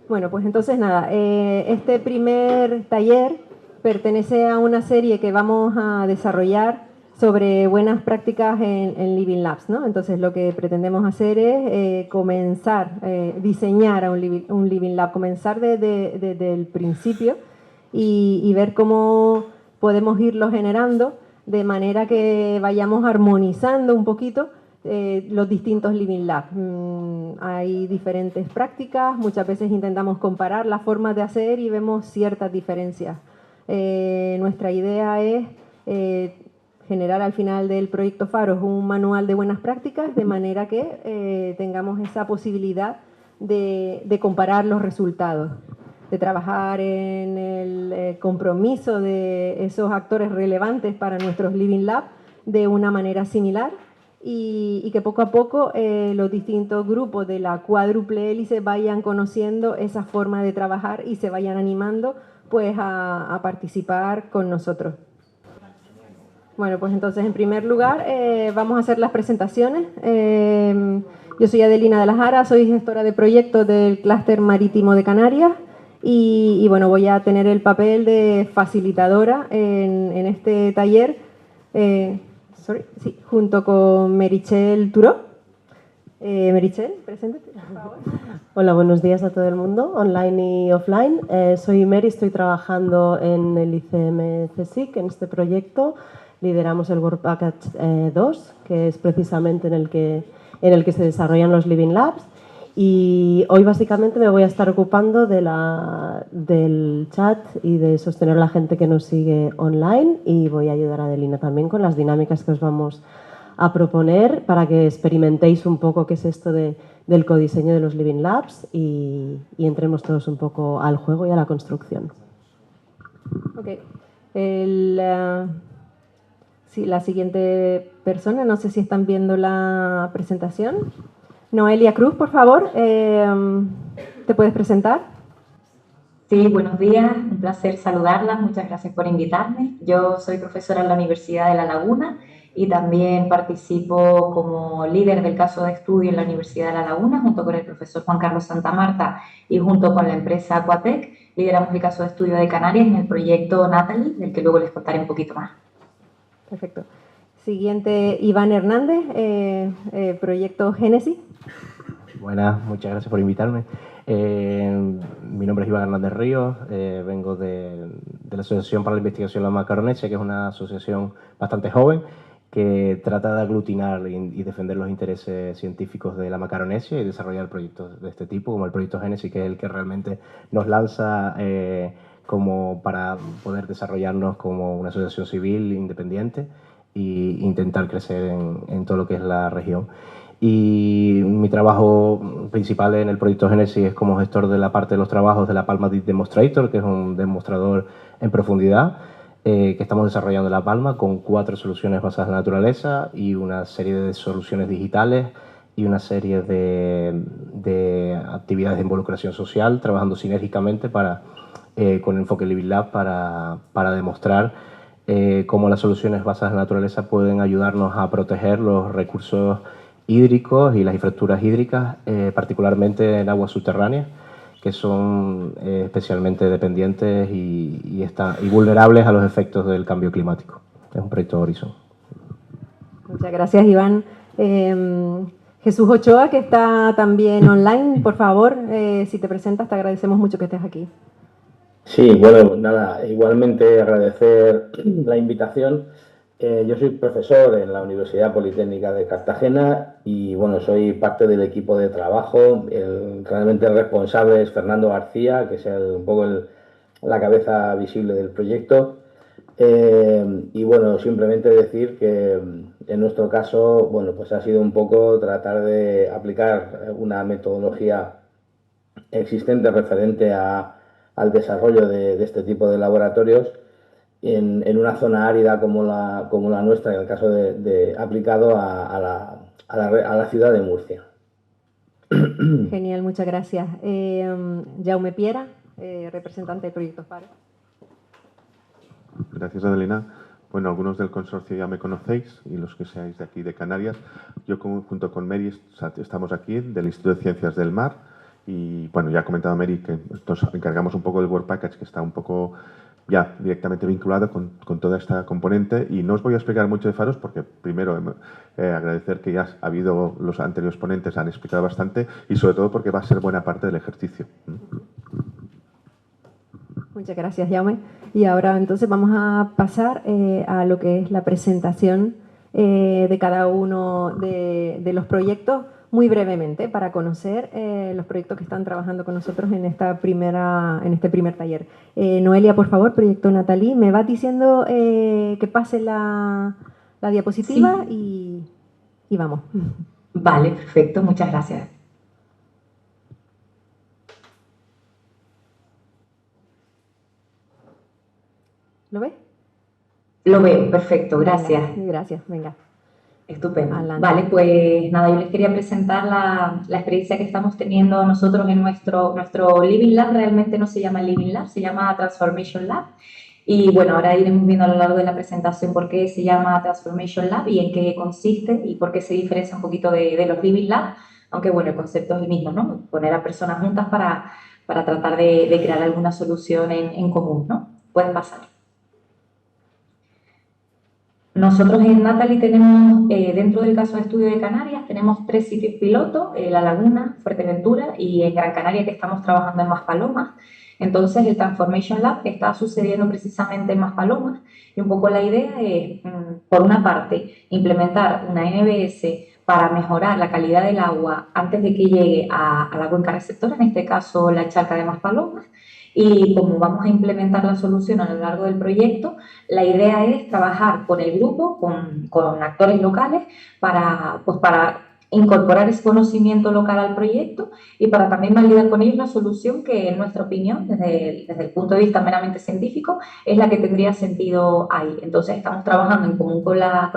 Bueno, pues entonces nada, este primer taller pertenece a una serie que vamos a desarrollar sobre buenas prácticas en Living Labs, ¿no? Entonces lo que pretendemos hacer es comenzar, diseñar a un Living Lab, comenzar desde el principio y ver cómo podemos irlo generando de manera que vayamos armonizando un poquito los distintos Living Labs. Hay diferentes prácticas, muchas veces intentamos comparar las formas de hacer y vemos ciertas diferencias. Nuestra idea es generar al final del proyecto Faros un manual de buenas prácticas, de manera que tengamos esa posibilidad de comparar los resultados, de trabajar en el compromiso de esos actores relevantes para nuestros Living Lab de una manera similar y que poco a poco los distintos grupos de la cuádruple hélice vayan conociendo esa forma de trabajar y se vayan animando pues a participar con nosotros. Bueno, pues entonces en primer lugar vamos a hacer las presentaciones. Yo soy Adelina de la Jara, soy gestora de proyectos del Clúster Marítimo de Canarias y bueno, voy a tener el papel de facilitadora en este taller junto con Merichel Turó. Merichel, preséntate, por favor. Hola, buenos días a todo el mundo, online y offline. Soy Meri, estoy trabajando en el ICM CSIC, en este proyecto. Lideramos el Work Package 2, que es precisamente en el que se desarrollan los Living Labs. Y hoy básicamente me voy a estar ocupando del chat y de sostener a la gente que nos sigue online y voy a ayudar a Adelina también con las dinámicas que os vamos a proponer para que experimentéis un poco qué es esto del codiseño de los Living Labs y entremos todos un poco al juego y a la construcción. Ok. La siguiente persona, no sé si están viendo la presentación. Noelia Cruz, por favor, ¿te puedes presentar? Sí, buenos días, un placer saludarlas, muchas gracias por invitarme. Yo soy profesora en la Universidad de La Laguna y también participo como líder del caso de estudio en la Universidad de La Laguna junto con el profesor Juan Carlos Santamarta y junto con la empresa Aquatec. Lideramos el caso de estudio de Canarias en el proyecto Natalie, del que luego les contaré un poquito más. Perfecto. Siguiente, Iván Hernández, proyecto Génesis. Buenas, muchas gracias por invitarme. Mi nombre es Iván Hernández Ríos, vengo de la Asociación para la Investigación de la Macaronesia, que es una asociación bastante joven que trata de aglutinar y defender los intereses científicos de la Macaronesia y desarrollar proyectos de este tipo, como el proyecto Génesis, que es el que realmente nos lanza como para poder desarrollarnos como una asociación civil independiente e intentar crecer en todo lo que es la región. Y mi trabajo principal en el proyecto Génesis es como gestor de la parte de los trabajos de la Palma Deep Demonstrator, que es un demostrador en profundidad que estamos desarrollando en La Palma con 4 soluciones basadas en la naturaleza y una serie de soluciones digitales y una serie de actividades de involucración social, trabajando sinérgicamente con enfoque Living Lab para demostrar cómo las soluciones basadas en la naturaleza pueden ayudarnos a proteger los recursos hídricos y las infraestructuras hídricas, particularmente en aguas subterráneas, que son especialmente dependientes y vulnerables a los efectos del cambio climático. Es un proyecto Horizon. Muchas gracias, Iván. Jesús Ochoa, que está también online, por favor, si te presentas, te agradecemos mucho que estés aquí. Sí, bueno, nada, igualmente agradecer la invitación. Yo soy profesor en la Universidad Politécnica de Cartagena y bueno, soy parte del equipo de trabajo. Realmente el responsable es Fernando García, que es un poco la cabeza visible del proyecto. Y bueno, simplemente decir que en nuestro caso, bueno, pues ha sido un poco tratar de aplicar una metodología existente referente al desarrollo de este tipo de laboratorios en una zona árida como la nuestra, en el caso aplicado a la ciudad de Murcia. Genial, muchas gracias. Jaume Piera, representante del proyecto Faros. Gracias, Adelina. Bueno, algunos del consorcio ya me conocéis y los que seáis de aquí de Canarias. Yo junto con Meri estamos aquí del Instituto de Ciencias del Mar Y bueno, ya ha comentado Mary que nos encargamos un poco del Work Package, que está un poco ya directamente vinculado con toda esta componente, y no os voy a explicar mucho de Faros porque primero agradecer que ya ha habido, los anteriores ponentes han explicado bastante, y sobre todo porque va a ser buena parte del ejercicio. Muchas gracias, Jaume. Y ahora entonces vamos a pasar a lo que es la presentación de cada uno de los proyectos, muy brevemente, para conocer los proyectos que están trabajando con nosotros en este primer taller. Noelia, por favor, proyecto Nathalie, me vas diciendo que pase la diapositiva y vamos. Vale, perfecto, muchas gracias. ¿Lo ves? Lo veo, perfecto, gracias. Gracias, venga. Estupendo. Adelante. Vale, pues nada, yo les quería presentar la experiencia que estamos teniendo nosotros en nuestro Living Lab. Realmente no se llama Living Lab, se llama Transformation Lab. Y bueno, ahora iremos viendo a lo largo de la presentación por qué se llama Transformation Lab y en qué consiste y por qué se diferencia un poquito de los Living Lab, aunque bueno, el concepto es el mismo, ¿no? Poner a personas juntas para tratar de crear alguna solución en común, ¿no? Pueden pasar. Nosotros en Nathalie tenemos, dentro del caso de estudio de Canarias, tenemos 3 sitios pilotos, La Laguna, Fuerteventura y en Gran Canaria, que estamos trabajando en Maspalomas. Entonces, el Transformation Lab está sucediendo precisamente en Maspalomas y un poco la idea es, por una parte, implementar una NBS para mejorar la calidad del agua antes de que llegue a la cuenca receptora, en este caso la charca de Maspalomas. Y como vamos a implementar la solución a lo largo del proyecto, la idea es trabajar con el grupo, con actores locales, para incorporar ese conocimiento local al proyecto y para también validar con ellos la solución que, en nuestra opinión, desde el punto de vista meramente científico, es la que tendría sentido ahí. Entonces, estamos trabajando en común con la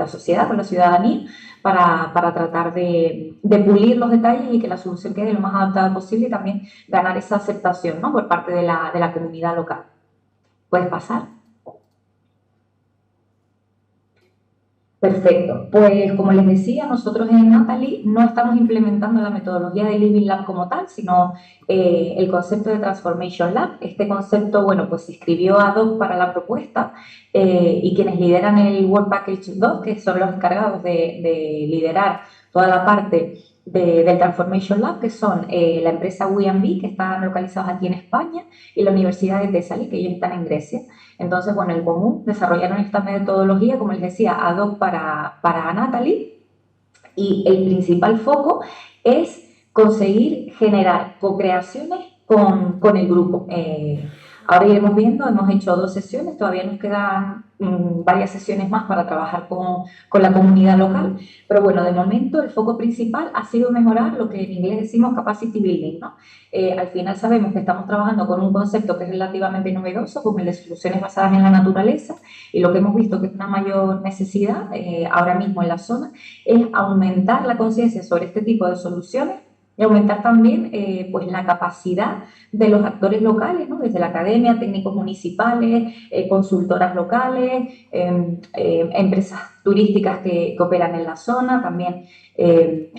sociedad, con la ciudadanía, para tratar de pulir los detalles y que la solución quede lo más adaptada posible y también ganar esa aceptación, ¿no?, por parte de la comunidad local. ¿Puedes pasar? Perfecto. Pues como les decía, nosotros en Nathalie no estamos implementando la metodología de Living Lab como tal, sino el concepto de Transformation Lab. Este concepto, bueno, pues se escribió ad hoc para la propuesta y quienes lideran el Work Package 2, que son los encargados de liderar toda la parte del Transformation Lab, que son la empresa We&Be, que están localizados aquí en España, y la Universidad de Thessaly, que ellos están en Grecia. Entonces, bueno, en común desarrollaron esta metodología, como les decía, ad hoc para Nathalie, y el principal foco es conseguir generar co-creaciones con el grupo. Ahora iremos viendo, hemos hecho 2 sesiones, todavía nos quedan varias sesiones más para trabajar con la comunidad local, pero bueno, de momento el foco principal ha sido mejorar lo que en inglés decimos capacity building, ¿no? Al final sabemos que estamos trabajando con un concepto que es relativamente novedoso, como el de soluciones basadas en la naturaleza, y lo que hemos visto que es una mayor necesidad ahora mismo en la zona es aumentar la conciencia sobre este tipo de soluciones y aumentar también pues la capacidad de los actores locales, ¿no?, desde la academia, técnicos municipales, consultoras locales, empresas turísticas que operan en la zona, también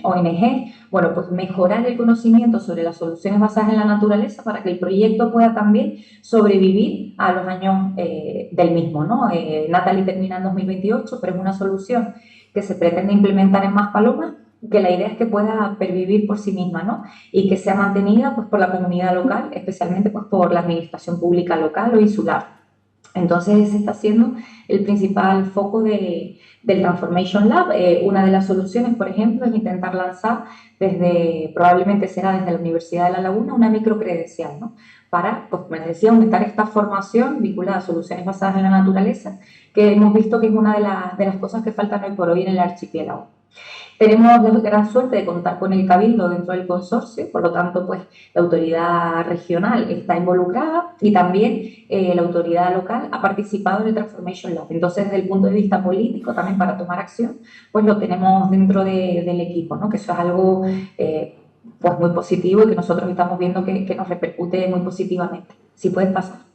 ONG. Bueno, pues mejorar el conocimiento sobre las soluciones basadas en la naturaleza para que el proyecto pueda también sobrevivir a los años del mismo, ¿no? Nathalie termina en 2028, pero es una solución que se pretende implementar en Maspalomas, que la idea es que pueda pervivir por sí misma, ¿no?, y que sea mantenida pues, por la comunidad local, especialmente pues, por la administración pública local o insular. Entonces, ese está siendo el principal foco del Transformation Lab. Una de las soluciones, por ejemplo, es intentar lanzar probablemente será desde la Universidad de La Laguna, una microcredencial, ¿no?, para, pues, como les decía, aumentar esta formación vinculada a soluciones basadas en la naturaleza, que hemos visto que es una de las cosas que faltan hoy por hoy en el archipiélago. Tenemos la gran suerte de contar con el Cabildo dentro del consorcio, por lo tanto, pues, la autoridad regional está involucrada y también la autoridad local ha participado en el Transformation Lab. Entonces, desde el punto de vista político, también para tomar acción, pues lo tenemos dentro del equipo, ¿no?, que eso es algo pues muy positivo y que nosotros estamos viendo que nos repercute muy positivamente. Si puedes pasar.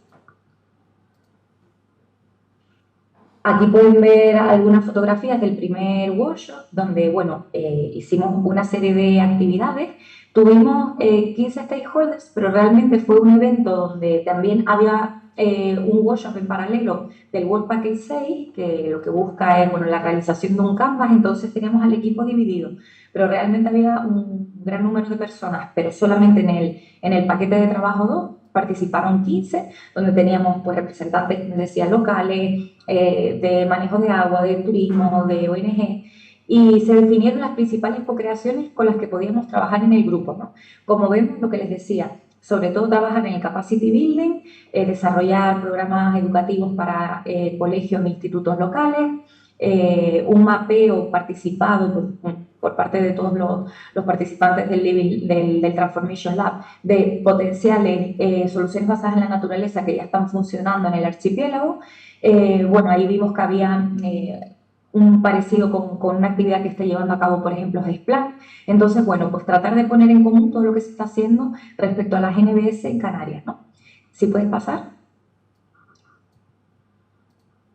Aquí pueden ver algunas fotografías del primer workshop, donde, bueno, hicimos una serie de actividades Tuvimos 15 stakeholders, pero realmente fue un evento donde también había un workshop en paralelo del Work Package 6, que lo que busca es bueno, la realización de un canvas, entonces teníamos al equipo dividido, pero realmente había un gran número de personas, pero solamente en el paquete de trabajo 2 participaron 15, donde teníamos pues, representantes, como decía, locales, de manejo de agua, de turismo, de ONG, y se definieron las principales co-creaciones con las que podíamos trabajar en el grupo, ¿no? Como vemos, lo que les decía, sobre todo trabajar en el capacity building, desarrollar programas educativos para colegios e institutos locales, un mapeo participado por parte de todos los participantes del Transformation Lab de potenciales soluciones basadas en la naturaleza que ya están funcionando en el archipiélago. Bueno, ahí vimos que había un parecido con una actividad que está llevando a cabo, por ejemplo, GESPLAN. Entonces, bueno, pues tratar de poner en común todo lo que se está haciendo respecto a las NBS en Canarias, ¿no? ¿Sí puedes pasar?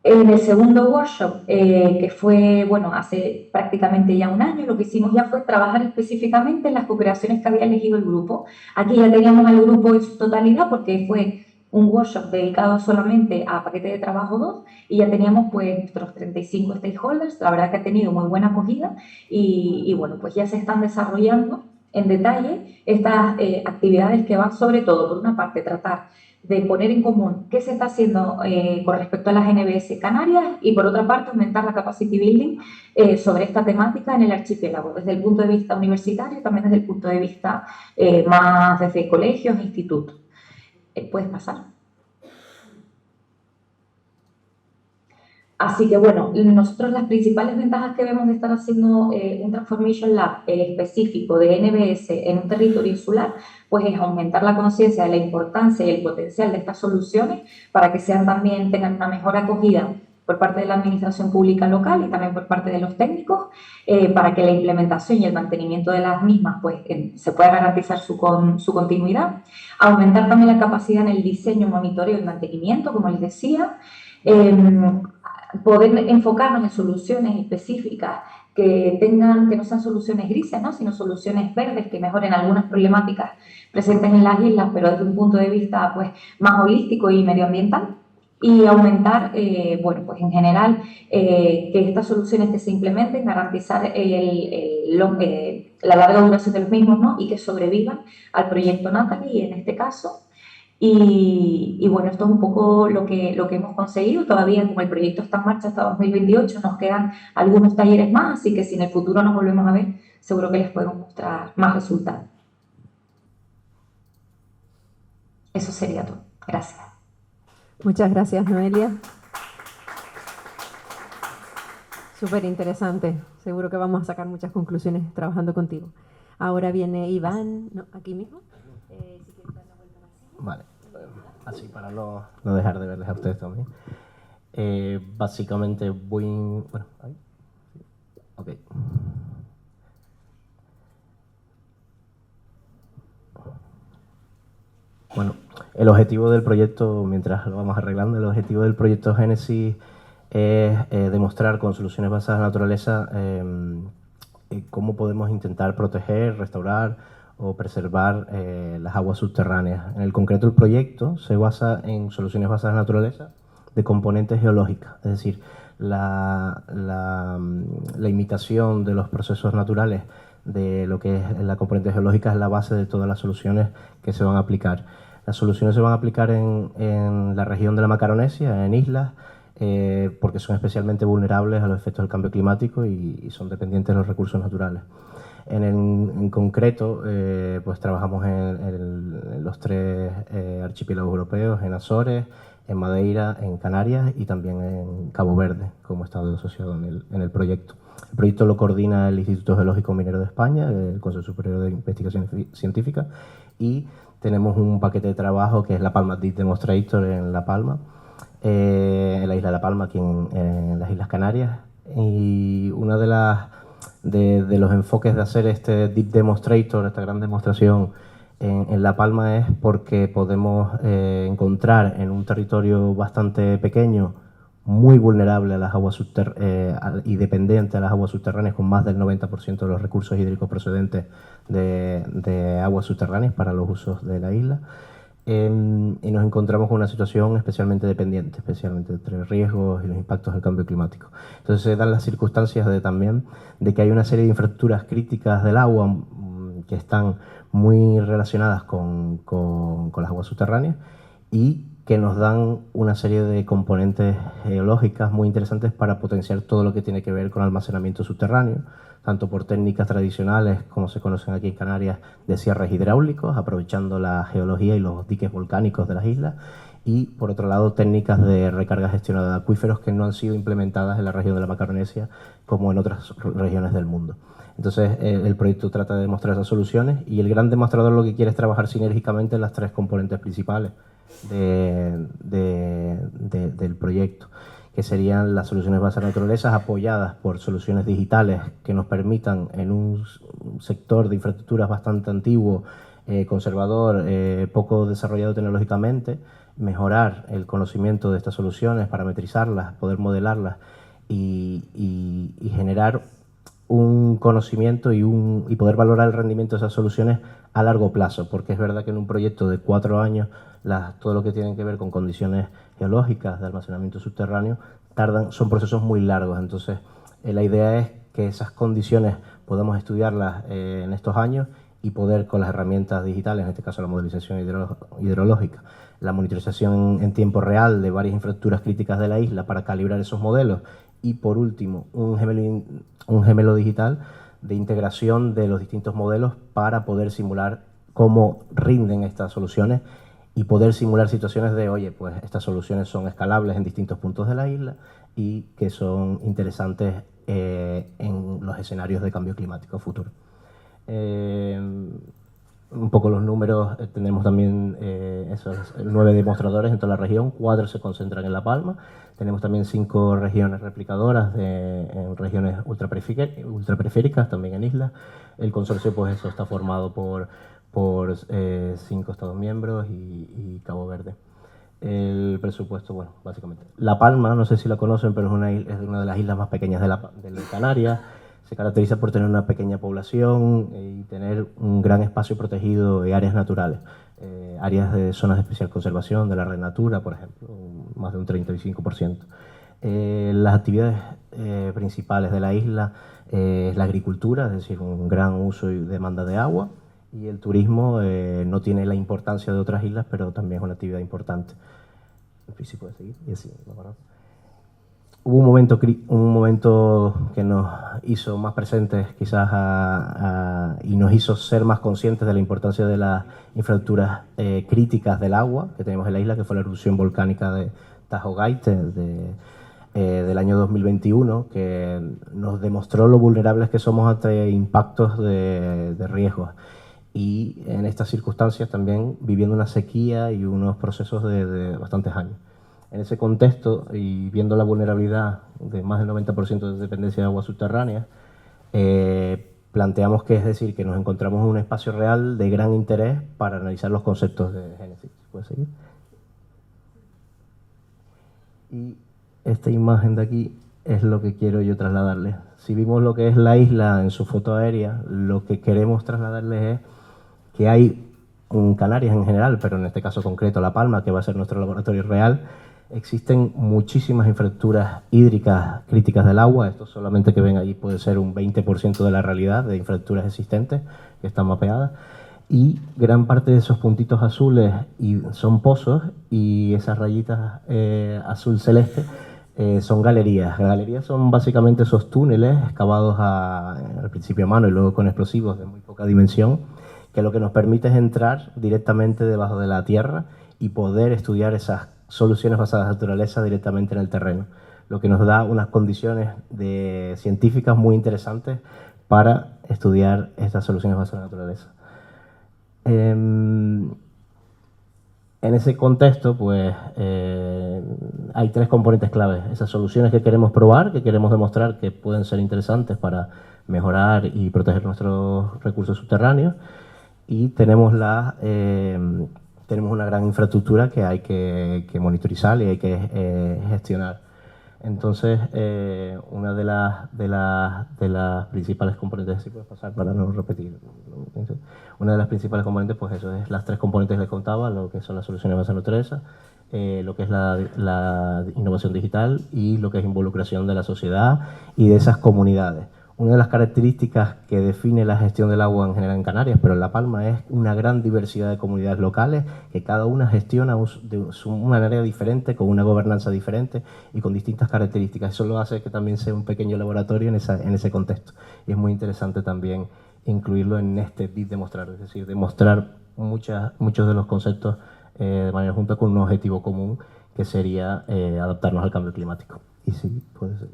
En el segundo workshop, que fue, bueno, hace prácticamente ya un año, lo que hicimos ya fue trabajar específicamente en las co-creaciones que había elegido el grupo. Aquí ya teníamos al grupo en su totalidad porque fue un workshop dedicado solamente a paquete de trabajo 2 y ya teníamos pues nuestros 35 stakeholders. La verdad que ha tenido muy buena acogida y bueno, pues ya se están desarrollando en detalle estas actividades que van sobre todo, por una parte, tratar de poner en común qué se está haciendo con respecto a las NBS Canarias y por otra parte aumentar la capacity building sobre esta temática en el archipiélago, desde el punto de vista universitario y también desde el punto de vista más desde colegios e institutos. ¿Puedes pasar? Así que bueno, nosotros las principales ventajas que vemos de estar haciendo un Transformation Lab específico de NBS en un territorio insular, pues es aumentar la conciencia de la importancia y el potencial de estas soluciones para que sean también tengan una mejor acogida por parte de la administración pública local y también por parte de los técnicos, para que la implementación y el mantenimiento de las mismas pues, se pueda garantizar su continuidad. Aumentar también la capacidad en el diseño, monitoreo y mantenimiento, como les decía. Poder enfocarnos en soluciones específicas que no sean soluciones grises, ¿no? Sino soluciones verdes que mejoren algunas problemáticas presentes en las islas, pero desde un punto de vista pues, más holístico y medioambiental. Y aumentar, bueno, pues en general, que estas soluciones que se implementen, garantizar la larga duración de los mismos, ¿no? Y que sobrevivan al proyecto Natalie, en este caso. Y bueno, esto es un poco lo que hemos conseguido. Todavía, como el proyecto está en marcha hasta 2028, nos quedan algunos talleres más, así que si en el futuro nos volvemos a ver, seguro que les podemos mostrar más resultados. Eso sería todo. Gracias. Muchas gracias, Noelia. Súper interesante. Seguro que vamos a sacar muchas conclusiones trabajando contigo. Ahora viene Iván, ¿no? Aquí mismo. Si quieres dar una vuelta más. Vale, así para no dejar de verles a ustedes también. Básicamente bueno, ahí. Ok. Bueno, el objetivo del proyecto, mientras lo vamos arreglando, el objetivo del proyecto Génesis es demostrar con soluciones basadas en la naturaleza cómo podemos intentar proteger, restaurar o preservar las aguas subterráneas. En el concreto, el proyecto se basa en soluciones basadas en la naturaleza de componentes geológicas, es decir, la imitación de los procesos naturales de lo que es la componente geológica es la base de todas las soluciones que se van a aplicar. Las soluciones se van a aplicar en la región de la Macaronesia, en islas, porque son especialmente vulnerables a los efectos del cambio climático y son dependientes de los recursos naturales. En concreto, pues trabajamos en los 3 archipiélagos europeos, en Azores, en Madeira, en Canarias y también en Cabo Verde, como estado asociado en el proyecto. El proyecto lo coordina el Instituto Geológico Minero de España, el Consejo Superior de Investigación Científica, y tenemos un paquete de trabajo que es la Palma Deep Demonstrator en La Palma, en la isla de La Palma, aquí en las Islas Canarias. Y una de los enfoques de hacer este Deep Demonstrator, esta gran demostración en La Palma, es porque podemos encontrar en un territorio bastante pequeño muy vulnerable a las aguas y dependiente a las aguas subterráneas, con más del 90% de los recursos hídricos procedentes de aguas subterráneas para los usos de la isla. Y nos encontramos con una situación especialmente dependiente, especialmente entre riesgos y los impactos del cambio climático. Entonces se dan las circunstancias también de que hay una serie de infraestructuras críticas del agua que están muy relacionadas con las aguas subterráneas y que nos dan una serie de componentes geológicas muy interesantes para potenciar todo lo que tiene que ver con almacenamiento subterráneo, tanto por técnicas tradicionales, como se conocen aquí en Canarias, de cierres hidráulicos, aprovechando la geología y los diques volcánicos de las islas, y por otro lado técnicas de recarga gestionada de acuíferos que no han sido implementadas en la región de la Macaronesia como en otras regiones del mundo. Entonces el proyecto trata de demostrar esas soluciones y el gran demostrador lo que quiere es trabajar sinérgicamente en las tres componentes principales del proyecto, que serían las soluciones basadas en naturaleza apoyadas por soluciones digitales que nos permitan en un sector de infraestructuras bastante antiguo, conservador, poco desarrollado tecnológicamente, mejorar el conocimiento de estas soluciones, parametrizarlas, poder modelarlas y generar un conocimiento y poder valorar el rendimiento de esas soluciones a largo plazo, porque es verdad que en un proyecto de 4 años todo lo que tiene que ver con condiciones geológicas de almacenamiento subterráneo son procesos muy largos. Entonces la idea es que esas condiciones podamos estudiarlas en estos años y poder, con las herramientas digitales, en este caso la modelización hidrológica, la monitorización en tiempo real de varias infraestructuras críticas de la isla para calibrar esos modelos y, por último, un gemelo digital de integración de los distintos modelos para poder simular cómo rinden estas soluciones y poder simular situaciones de, oye, pues estas soluciones son escalables en distintos puntos de la isla y que son interesantes en los escenarios de cambio climático futuro. Un poco los números, tenemos también esos 9 demostradores en toda la región, 4 se concentran en La Palma, tenemos también 5 regiones replicadoras en regiones ultraperiféricas, también en islas. El consorcio, pues eso, está formado por 5 Estados miembros y Cabo Verde. El presupuesto, bueno, básicamente. La Palma, no sé si la conocen, pero es una de las islas más pequeñas de Canarias. Se caracteriza por tener una pequeña población y tener un gran espacio protegido y áreas naturales. Áreas de zonas de especial conservación, de la Red Natura, por ejemplo, más de un 35%. Las actividades principales de la isla es la agricultura, es decir, un gran uso y demanda de agua, y el turismo no tiene la importancia de otras islas, pero también es una actividad importante. Si puede seguir. Y así, ¿no? Hubo un momento que nos hizo más presentes quizás y nos hizo ser más conscientes de la importancia de las infraestructuras críticas del agua que tenemos en la isla, que fue la erupción volcánica de Tajo Gaite del año 2021, que nos demostró lo vulnerables que somos ante impactos de riesgos. Y en estas circunstancias también viviendo una sequía y unos procesos de bastantes años. En ese contexto, y viendo la vulnerabilidad de más del 90% de dependencia de aguas subterráneas, planteamos que, es decir, que nos encontramos en un espacio real de gran interés para analizar los conceptos de Génesis. ¿Puede seguir? Y esta imagen de aquí es lo que quiero yo trasladarles. Si vimos lo que es la isla en su foto aérea, lo que queremos trasladarles es que hay en Canarias en general, pero en este caso concreto La Palma, que va a ser nuestro laboratorio real, existen muchísimas infraestructuras hídricas críticas del agua. Esto solamente que ven allí puede ser un 20% de la realidad de infraestructuras existentes que están mapeadas. Y gran parte de esos puntitos azules son pozos, y esas rayitas azul celeste son galerías. Las galerías son básicamente esos túneles excavados al principio a mano y luego con explosivos de muy poca dimensión, que lo que nos permite es entrar directamente debajo de la tierra y poder estudiar esas soluciones basadas en la naturaleza directamente en el terreno, lo que nos da unas condiciones científicas muy interesantes para estudiar estas soluciones basadas en la naturaleza. En ese contexto, pues, hay 3 componentes claves. Esas soluciones que queremos probar, que queremos demostrar que pueden ser interesantes para mejorar y proteger nuestros recursos subterráneos, y tenemos una gran infraestructura que hay que monitorizar y hay que gestionar. Entonces, una de las principales componentes, si puedes pasar para no repetir, una de las principales componentes, pues eso es las tres componentes que les contaba, lo que son las soluciones basadas en naturaleza, lo que es la innovación digital y lo que es involucración de la sociedad y de esas comunidades. Una de las características que define la gestión del agua en general en Canarias, pero en La Palma, es una gran diversidad de comunidades locales que cada una gestiona de una manera diferente, con una gobernanza diferente y con distintas características. Eso lo hace que también sea un pequeño laboratorio en ese contexto. Y es muy interesante también incluirlo en este bit de mostrar, es decir, demostrar muchos de los conceptos de manera junta con un objetivo común, que sería adaptarnos al cambio climático. Y sí, puede ser.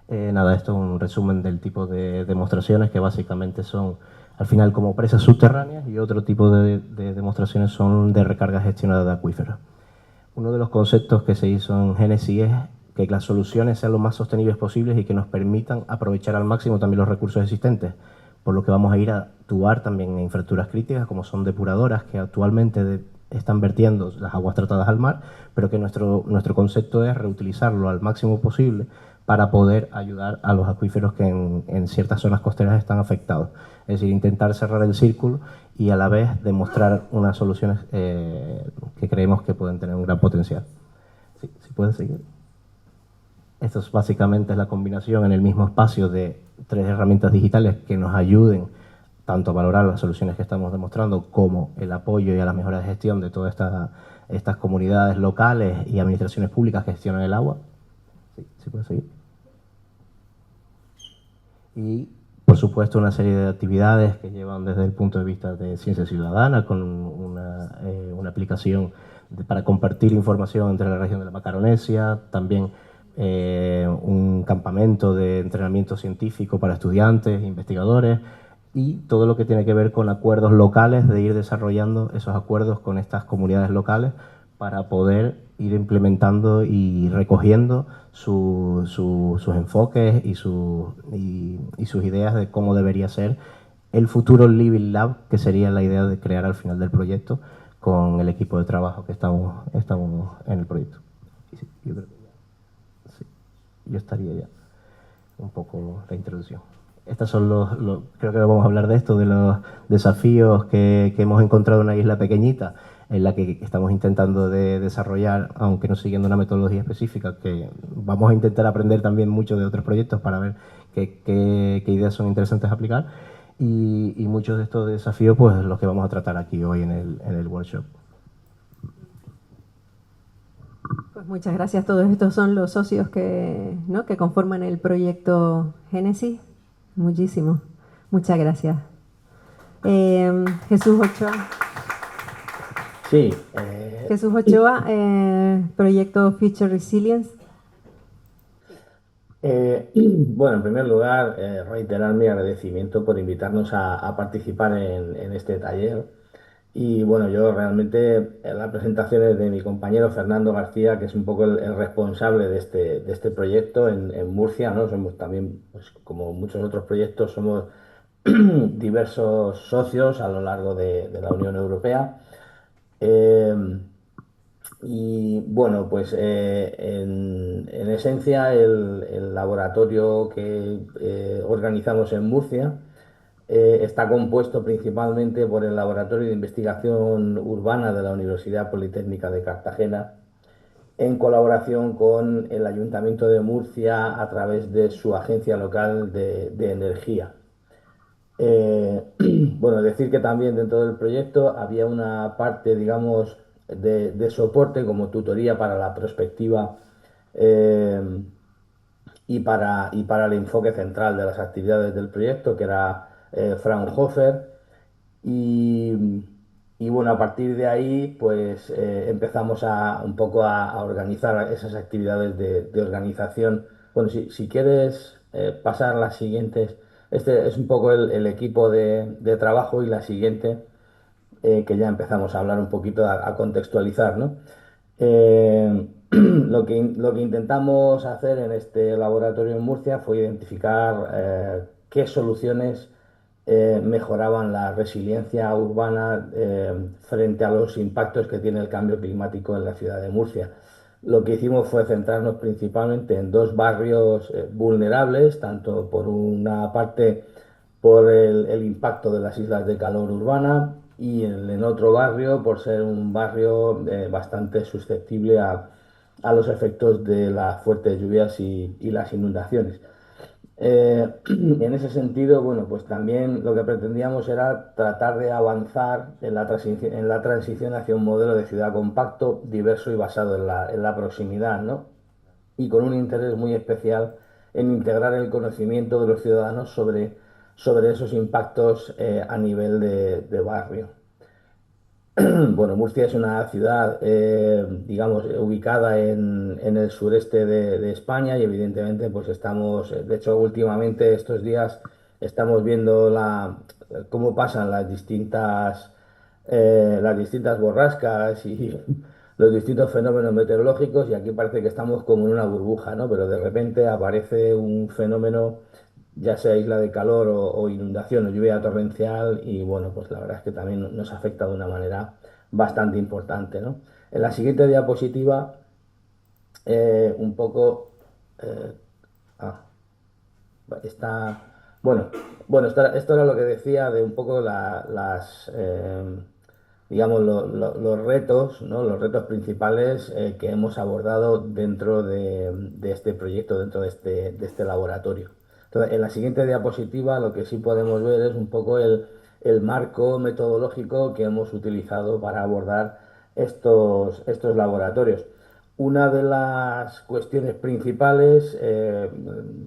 Nada, esto es un resumen del tipo de demostraciones que básicamente son, al final, como presas subterráneas, y otro tipo de demostraciones son de recarga gestionada de acuíferos. Uno de los conceptos que se hizo en Génesis es que las soluciones sean lo más sostenibles posibles y que nos permitan aprovechar al máximo también los recursos existentes, por lo que vamos a ir a actuar también en infraestructuras críticas como son depuradoras, que actualmente están vertiendo las aguas tratadas al mar, pero que nuestro concepto es reutilizarlo al máximo posible para poder ayudar a los acuíferos que en ciertas zonas costeras están afectados. Es decir, intentar cerrar el círculo y a la vez demostrar unas soluciones que creemos que pueden tener un gran potencial. Sí, si puedes seguir. Esto es básicamente la combinación en el mismo espacio de tres herramientas digitales que nos ayuden tanto a valorar las soluciones que estamos demostrando como el apoyo y a la mejora de gestión de todas estas comunidades locales y administraciones públicas que gestionan el agua. Sí, si puede seguir. Y, por supuesto, una serie de actividades que llevan desde el punto de vista de ciencia ciudadana, con una aplicación para compartir información entre la región de la Macaronesia, también un campamento de entrenamiento científico para estudiantes, investigadores, y todo lo que tiene que ver con acuerdos locales, de ir desarrollando esos acuerdos con estas comunidades locales para poder ir implementando y recogiendo sus enfoques y sus ideas de cómo debería ser el futuro Living Lab, que sería la idea de crear al final del proyecto con el equipo de trabajo que estamos en el proyecto. Sí, yo creo que ya, sí, yo estaría ya un poco la introducción. Estos son creo que vamos a hablar de esto, de los desafíos que hemos encontrado en una isla pequeñita, en la que estamos intentando de desarrollar, aunque no siguiendo una metodología específica, que vamos a intentar aprender también mucho de otros proyectos para ver qué ideas son interesantes a aplicar. Y muchos de estos desafíos, pues los que vamos a tratar aquí hoy en el workshop. Pues muchas gracias. Todos estos son los socios que conforman el proyecto Génesis. Muchísimo. Muchas gracias. Jesús Ochoa. Sí. Jesús Ochoa, proyecto Future Resilience. Bueno, en primer lugar, reiterar mi agradecimiento por invitarnos a participar en este taller. Y bueno, yo realmente, la presentación es de mi compañero Fernando García, que es un poco el responsable de este proyecto en Murcia, ¿no? Somos también, pues, como muchos otros proyectos, somos diversos socios a lo largo de la Unión Europea. Eh, y bueno, pues en esencia el laboratorio que organizamos en Murcia está compuesto principalmente por el Laboratorio de Investigación Urbana de la Universidad Politécnica de Cartagena, en colaboración con el Ayuntamiento de Murcia a través de su agencia local de energía. Bueno, decir que también dentro del proyecto había una parte, digamos, de soporte como tutoría para la prospectiva eh, y para el enfoque central de las actividades del proyecto, que era Fraunhofer. Y, y bueno, a partir de ahí, pues empezamos un poco a organizar esas actividades de organización. Bueno, si quieres pasar las siguientes, este es un poco el equipo de trabajo, y la siguiente, que ya empezamos a hablar un poquito, a contextualizar, ¿no? Lo que intentamos hacer en este laboratorio en Murcia fue identificar qué soluciones mejoraban la resiliencia urbana frente a los impactos que tiene el cambio climático en la ciudad de Murcia. lo que hicimos fue centrarnos principalmente en dos barrios vulnerables, tanto por una parte por el impacto de las islas de calor urbana y en otro barrio por ser un barrio bastante susceptible a los efectos de las fuertes lluvias y las inundaciones. En ese sentido, bueno, pues también lo que pretendíamos era tratar de avanzar en la transición hacia un modelo de ciudad compacto, diverso y basado en la proximidad, ¿no? Y con un interés muy especial en integrar el conocimiento de los ciudadanos sobre esos impactos a nivel de barrio. Bueno, Murcia es una ciudad, digamos, ubicada en el sureste de España y evidentemente, pues estamos, de hecho, últimamente estos días estamos viendo cómo pasan las distintas borrascas y los distintos fenómenos meteorológicos y aquí parece que estamos como en una burbuja, ¿no? Pero de repente aparece un fenómeno, ya sea isla de calor o inundación o lluvia torrencial y bueno, pues la verdad es que también nos afecta de una manera bastante importante, ¿no? En la siguiente diapositiva, un poco, eh, ah, bueno, bueno, esto era lo que decía de un poco digamos, los retos, ¿no? Los retos principales que hemos abordado dentro de este proyecto, dentro de este laboratorio. Entonces, en la siguiente diapositiva lo que sí podemos ver es un poco el marco metodológico que hemos utilizado para abordar estos laboratorios. Una de las cuestiones principales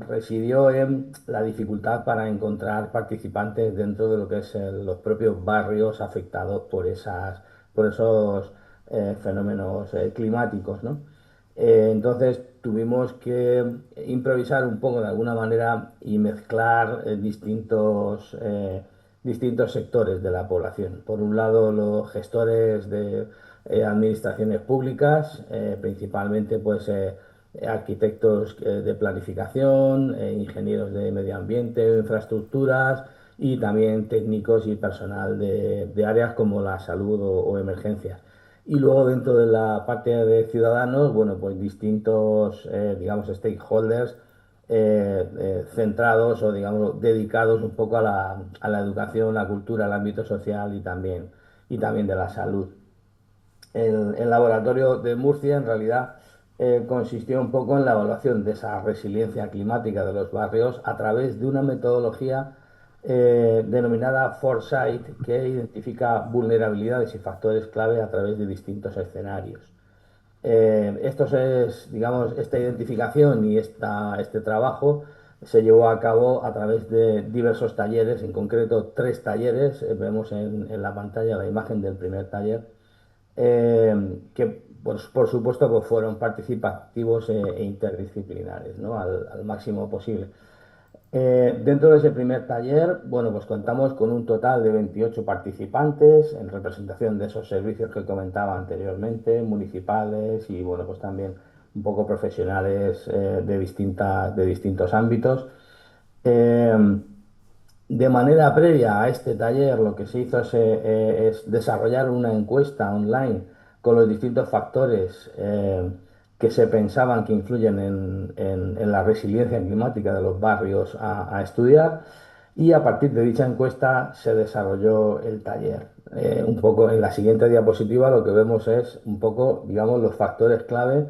residió en la dificultad para encontrar participantes dentro de lo que es los propios barrios afectados por esos fenómenos climáticos, ¿no? Entonces tuvimos que improvisar un poco de alguna manera y mezclar distintos sectores de la población. Por un lado, los gestores de administraciones públicas, principalmente pues arquitectos de planificación, ingenieros de medio ambiente, infraestructuras y también técnicos y personal de áreas como la salud o emergencias. Y luego dentro de la parte de ciudadanos, bueno, pues distintos, digamos, stakeholders centrados o, digamos, dedicados un poco a la educación, la cultura, el ámbito social y también de la salud. El laboratorio de Murcia en realidad consistió un poco en la evaluación de esa resiliencia climática de los barrios a través de una metodología denominada Foresight, que identifica vulnerabilidades y factores clave a través de distintos escenarios. Digamos, esta identificación y este trabajo se llevó a cabo a través de diversos talleres, en concreto 3 talleres. Vemos en la pantalla la imagen del primer taller, que pues, por supuesto pues, fueron participativos e interdisciplinares, ¿no? Al máximo posible. Dentro de ese primer taller, bueno, pues contamos con un total de 28 participantes en representación de esos servicios que comentaba anteriormente, municipales y, bueno, pues también un poco profesionales de distintos ámbitos. Eh, de manera previa a este taller, lo que se hizo es desarrollar una encuesta online con los distintos factores que se pensaban que influyen en la resiliencia climática de los barrios a estudiar y a partir de dicha encuesta se desarrolló el taller. Un poco en la siguiente diapositiva lo que vemos es un poco, digamos, los factores clave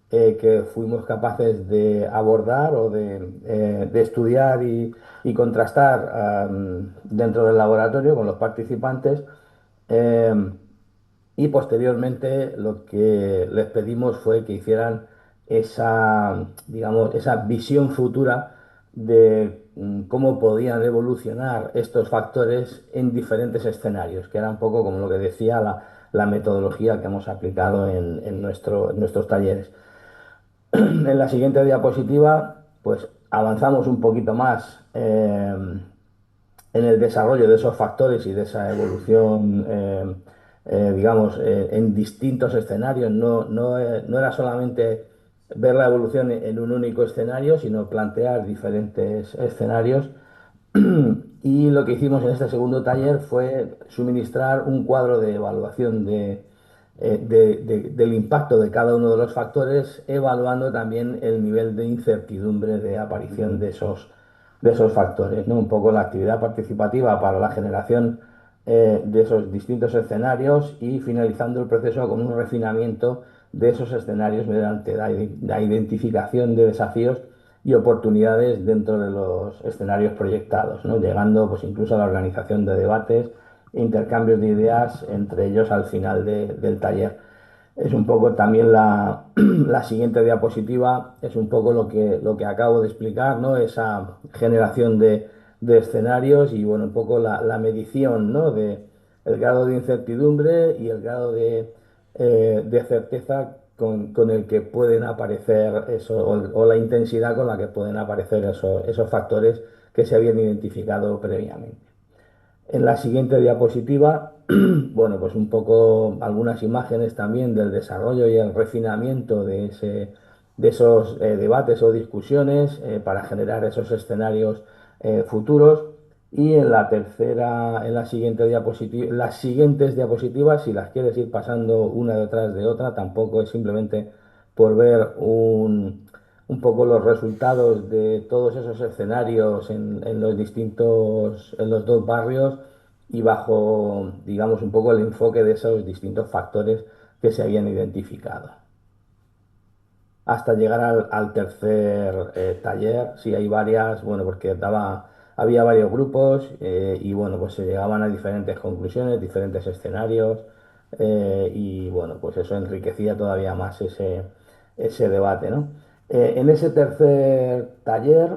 que fuimos capaces de abordar o de estudiar y contrastar dentro del laboratorio con los participantes. eh, y posteriormente lo que les pedimos fue que hicieran digamos, esa visión futura de cómo podían evolucionar estos factores en diferentes escenarios, que era un poco como lo que decía la metodología que hemos aplicado en nuestros talleres. En la siguiente diapositiva, pues avanzamos un poquito más en el desarrollo de esos factores y de esa evolución, digamos, en distintos escenarios. No era solamente ver la evolución en un único escenario, sino plantear diferentes escenarios. Y lo que hicimos en este segundo taller fue suministrar un cuadro de evaluación del impacto de cada uno de los factores, evaluando también el nivel de incertidumbre de aparición de esos factores, ¿no? Un poco la actividad participativa para la generación de esos distintos escenarios y finalizando el proceso con un refinamiento de esos escenarios mediante la identificación de desafíos y oportunidades dentro de los escenarios proyectados, ¿no? Llegando pues, incluso a la organización de debates e intercambios de ideas entre ellos al final del taller. Es un poco también la siguiente diapositiva, es un poco lo que acabo de explicar, ¿no? Esa generación de escenarios y bueno, un poco la medición, ¿no? De el grado de incertidumbre y el grado de certeza con el que pueden aparecer eso, o la intensidad con la que pueden aparecer esos factores que se habían identificado previamente. En la siguiente diapositiva, bueno, pues un poco algunas imágenes también del desarrollo y el refinamiento de esos debates o discusiones para generar esos escenarios futuros. Y en la tercera, en la siguiente diapositiva, las siguientes diapositivas, si las quieres ir pasando una detrás de otra, tampoco es simplemente por ver un poco los resultados de todos esos escenarios en los distintos, en los dos barrios y bajo, digamos, un poco el enfoque de esos distintos factores que se habían identificado. Hasta llegar al tercer taller, sí hay varias, bueno, porque había varios grupos y bueno, pues se llegaban a diferentes conclusiones, diferentes escenarios y bueno, pues eso enriquecía todavía más ese debate, ¿no? En ese tercer taller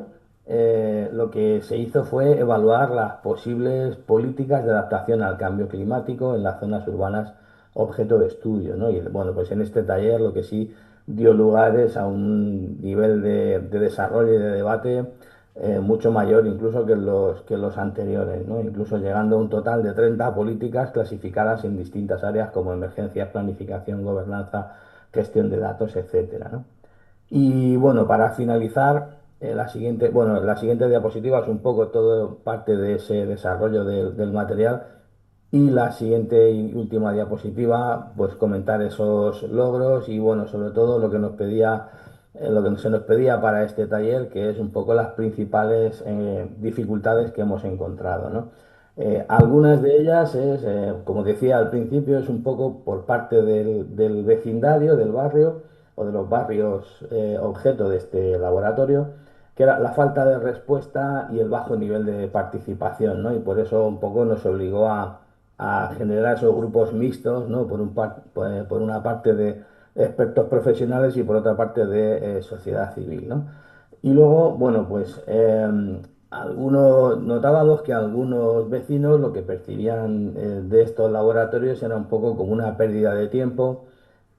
lo que se hizo fue evaluar las posibles políticas de adaptación al cambio climático en las zonas urbanas objeto de estudio, ¿no? Y bueno, pues en este taller lo que sí dio lugares a un nivel de desarrollo y de debate mucho mayor incluso que los anteriores, ¿no? Incluso llegando a un total de 30 políticas clasificadas en distintas áreas como emergencias, planificación, gobernanza, gestión de datos, etcétera, ¿no? Y bueno, para finalizar, la siguiente diapositiva es un poco todo parte de ese desarrollo del material y la siguiente y última diapositiva, pues comentar esos logros y bueno, sobre todo lo que nos pedía, lo que se nos pedía para este taller, que es un poco las principales dificultades que hemos encontrado, ¿no? Algunas de ellas es, como decía al principio, es un poco por parte del vecindario, del barrio o de los barrios objeto de este laboratorio, que era la falta de respuesta y el bajo nivel de participación, ¿no? Y por eso un poco nos obligó a generar esos grupos mixtos, ¿no? Por una parte de expertos profesionales y por otra parte de sociedad civil, ¿no? Y luego, bueno, pues notábamos que algunos vecinos lo que percibían de estos laboratorios era un poco como una pérdida de tiempo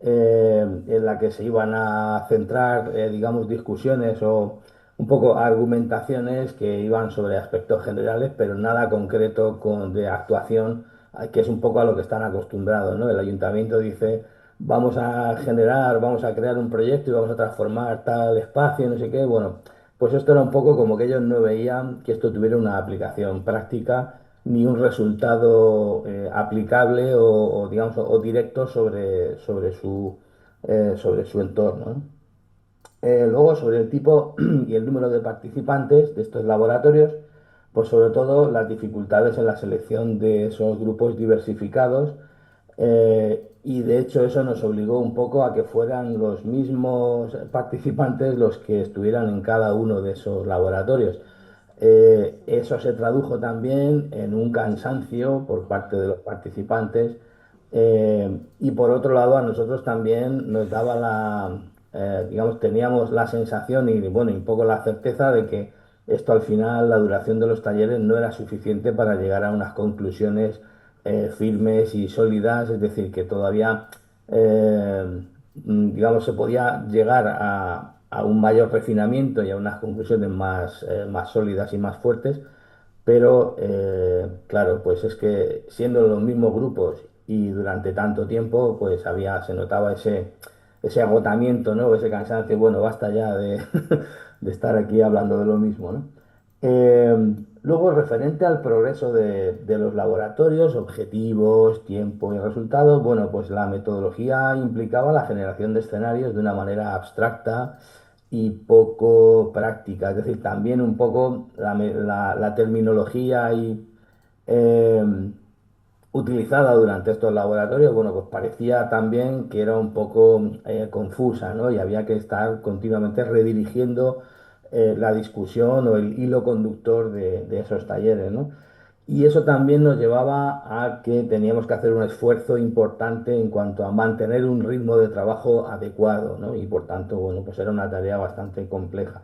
en la que se iban a centrar, digamos, discusiones o un poco argumentaciones que iban sobre aspectos generales, pero nada concreto de actuación, que es un poco a lo que están acostumbrados, ¿no? El ayuntamiento dice, vamos a crear un proyecto y vamos a transformar tal espacio, no sé qué. Bueno, pues esto era un poco como que ellos no veían que esto tuviera una aplicación práctica ni un resultado aplicable digamos, o directo sobre su entorno, ¿no? Luego, sobre el tipo y el número de participantes de estos laboratorios, pues sobre todo las dificultades en la selección de esos grupos diversificados y de hecho eso nos obligó un poco a que fueran los mismos participantes los que estuvieran en cada uno de esos laboratorios. Eso se tradujo también en un cansancio por parte de los participantes y por otro lado a nosotros también nos daba digamos, teníamos la sensación y bueno, y un poco la certeza de que esto al final, la duración de los talleres no era suficiente para llegar a unas conclusiones firmes y sólidas, es decir, que todavía digamos, se podía llegar a un mayor refinamiento y a unas conclusiones más sólidas y más fuertes, pero claro, pues es que siendo los mismos grupos y durante tanto tiempo, pues se notaba ese agotamiento, ¿no? Ese cansancio, bueno, basta ya de, de estar aquí hablando de lo mismo, ¿no? Luego, referente al progreso de los laboratorios, objetivos, tiempo y resultados, bueno, pues la metodología implicaba la generación de escenarios de una manera abstracta y poco práctica, es decir, también un poco la terminología eh, utilizada durante estos laboratorios, bueno, pues parecía también que era un poco confusa, ¿no? Y había que estar continuamente redirigiendo la discusión o el hilo conductor de esos talleres, ¿no? Y eso también nos llevaba a que teníamos que hacer un esfuerzo importante en cuanto a mantener un ritmo de trabajo adecuado, ¿no? Y por tanto, bueno, pues era una tarea bastante compleja.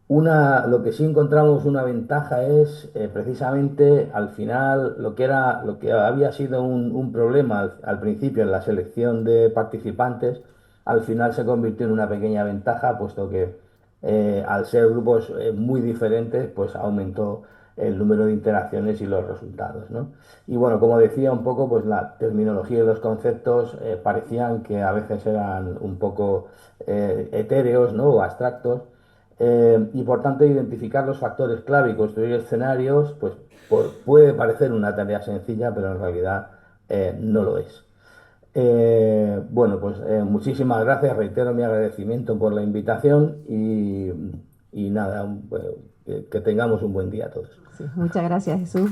Lo que sí encontramos una ventaja es precisamente al final lo que había sido un problema al principio en la selección de participantes, al final se convirtió en una pequeña ventaja, puesto que al ser grupos muy diferentes, pues aumentó el número de interacciones y los resultados, ¿no? Y bueno, como decía un poco, pues la terminología y los conceptos parecían que a veces eran un poco etéreos, ¿no? O abstractos, y por tanto identificar los factores clave y construir escenarios, pues puede parecer una tarea sencilla, pero en realidad no lo es. Bueno, pues muchísimas gracias, reitero mi agradecimiento por la invitación y nada, que tengamos un buen día todos. Sí, muchas gracias, Jesús.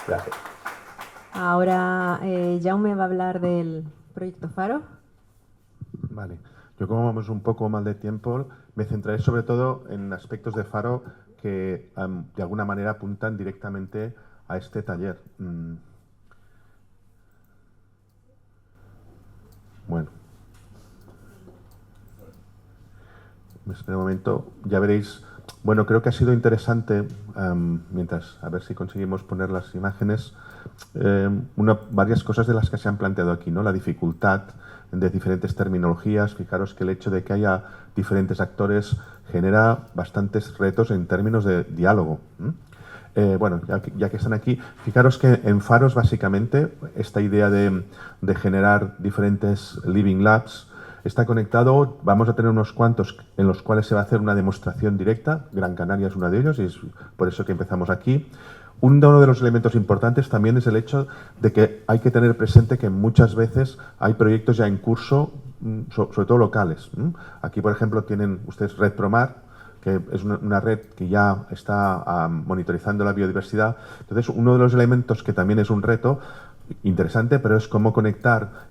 Gracias. Ahora Jaume va a hablar del proyecto Faro. Vale. Yo, como vamos un poco mal de tiempo, me centraré sobre todo en aspectos de Faro que de alguna manera apuntan directamente a este taller. Bueno. Me espero un momento. Ya veréis. Bueno, creo que ha sido interesante, mientras a ver si conseguimos poner las imágenes, varias cosas de las que se han planteado aquí, ¿no? La dificultad de diferentes terminologías. Fijaros que el hecho de que haya diferentes actores genera bastantes retos en términos de diálogo. Bueno, ya que están aquí, fijaros que en Faros, básicamente, esta idea de generar diferentes living labs está conectado. Vamos a tener unos cuantos en los cuales se va a hacer una demostración directa. Gran Canaria es uno de ellos y es por eso que empezamos aquí. Uno de los elementos importantes también es el hecho de que hay que tener presente que muchas veces hay proyectos ya en curso, sobre todo locales. Aquí, por ejemplo, tienen ustedes Red Promar, que es una red que ya está monitorizando la biodiversidad. Entonces, uno de los elementos que también es un reto interesante, pero es cómo conectar.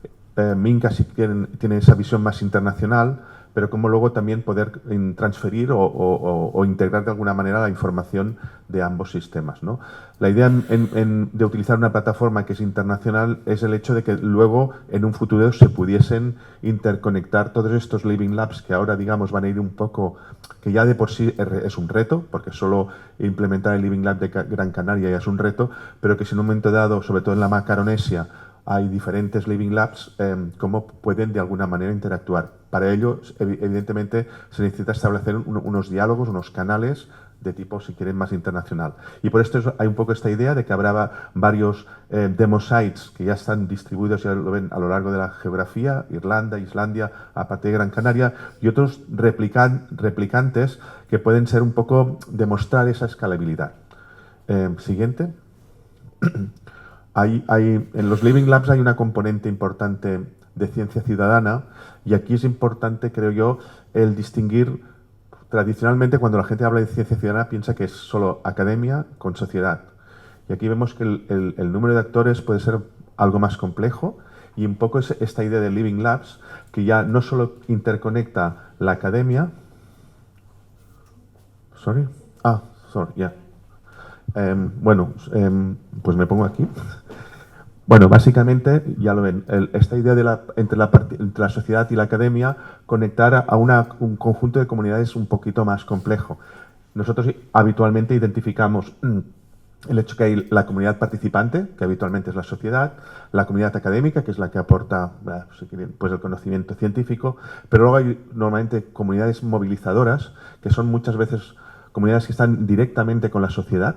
Minca sí tiene esa visión más internacional, pero cómo luego también poder transferir o integrar de alguna manera la información de ambos sistemas, ¿no? La idea de utilizar una plataforma que es internacional es el hecho de que luego en un futuro se pudiesen interconectar todos estos Living Labs que ahora, digamos, van a ir un poco, que ya de por sí es un reto, porque solo implementar el Living Lab de Gran Canaria ya es un reto, pero que si en un momento dado, sobre todo en la Macaronesia, hay diferentes Living Labs, cómo pueden de alguna manera interactuar. Para ello, evidentemente, se necesita establecer unos diálogos, unos canales de tipo, si quieren, más internacional. Y por esto hay un poco esta idea de que habrá varios demo sites que ya están distribuidos, ya lo ven a lo largo de la geografía, Irlanda, Islandia, aparte de Gran Canaria, y otros replicantes que pueden ser un poco demostrar esa escalabilidad. Siguiente. En los Living Labs hay una componente importante de ciencia ciudadana y aquí es importante, creo yo, el distinguir. Tradicionalmente, cuando la gente habla de ciencia ciudadana, piensa que es solo academia con sociedad. Y aquí vemos que el número de actores puede ser algo más complejo y un poco es esta idea de Living Labs que ya no solo interconecta la academia. Bueno, pues me pongo aquí. Bueno, básicamente, ya lo ven, esta idea de entre la sociedad y la academia, conectar a un conjunto de comunidades un poquito más complejo. Nosotros habitualmente identificamos el hecho que hay la comunidad participante, que habitualmente es la sociedad, la comunidad académica, que es la que aporta pues el conocimiento científico, pero luego hay normalmente comunidades movilizadoras, que son muchas veces comunidades que están directamente con la sociedad.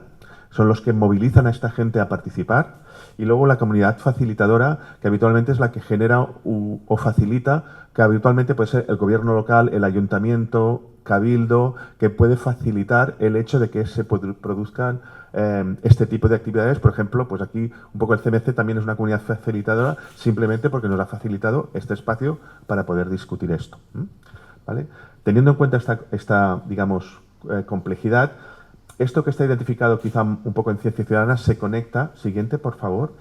son los que movilizan a esta gente a participar, y luego la comunidad facilitadora, que habitualmente es la que genera o facilita, que habitualmente puede ser el gobierno local, el ayuntamiento, cabildo, que puede facilitar el hecho de que se produzcan este tipo de actividades. Por ejemplo, pues aquí un poco el CMC también es una comunidad facilitadora, simplemente porque nos ha facilitado este espacio para poder discutir esto. ¿Vale? Teniendo en cuenta esta digamos, complejidad, esto que está identificado quizá un poco en ciencia ciudadana se conecta, siguiente por favor,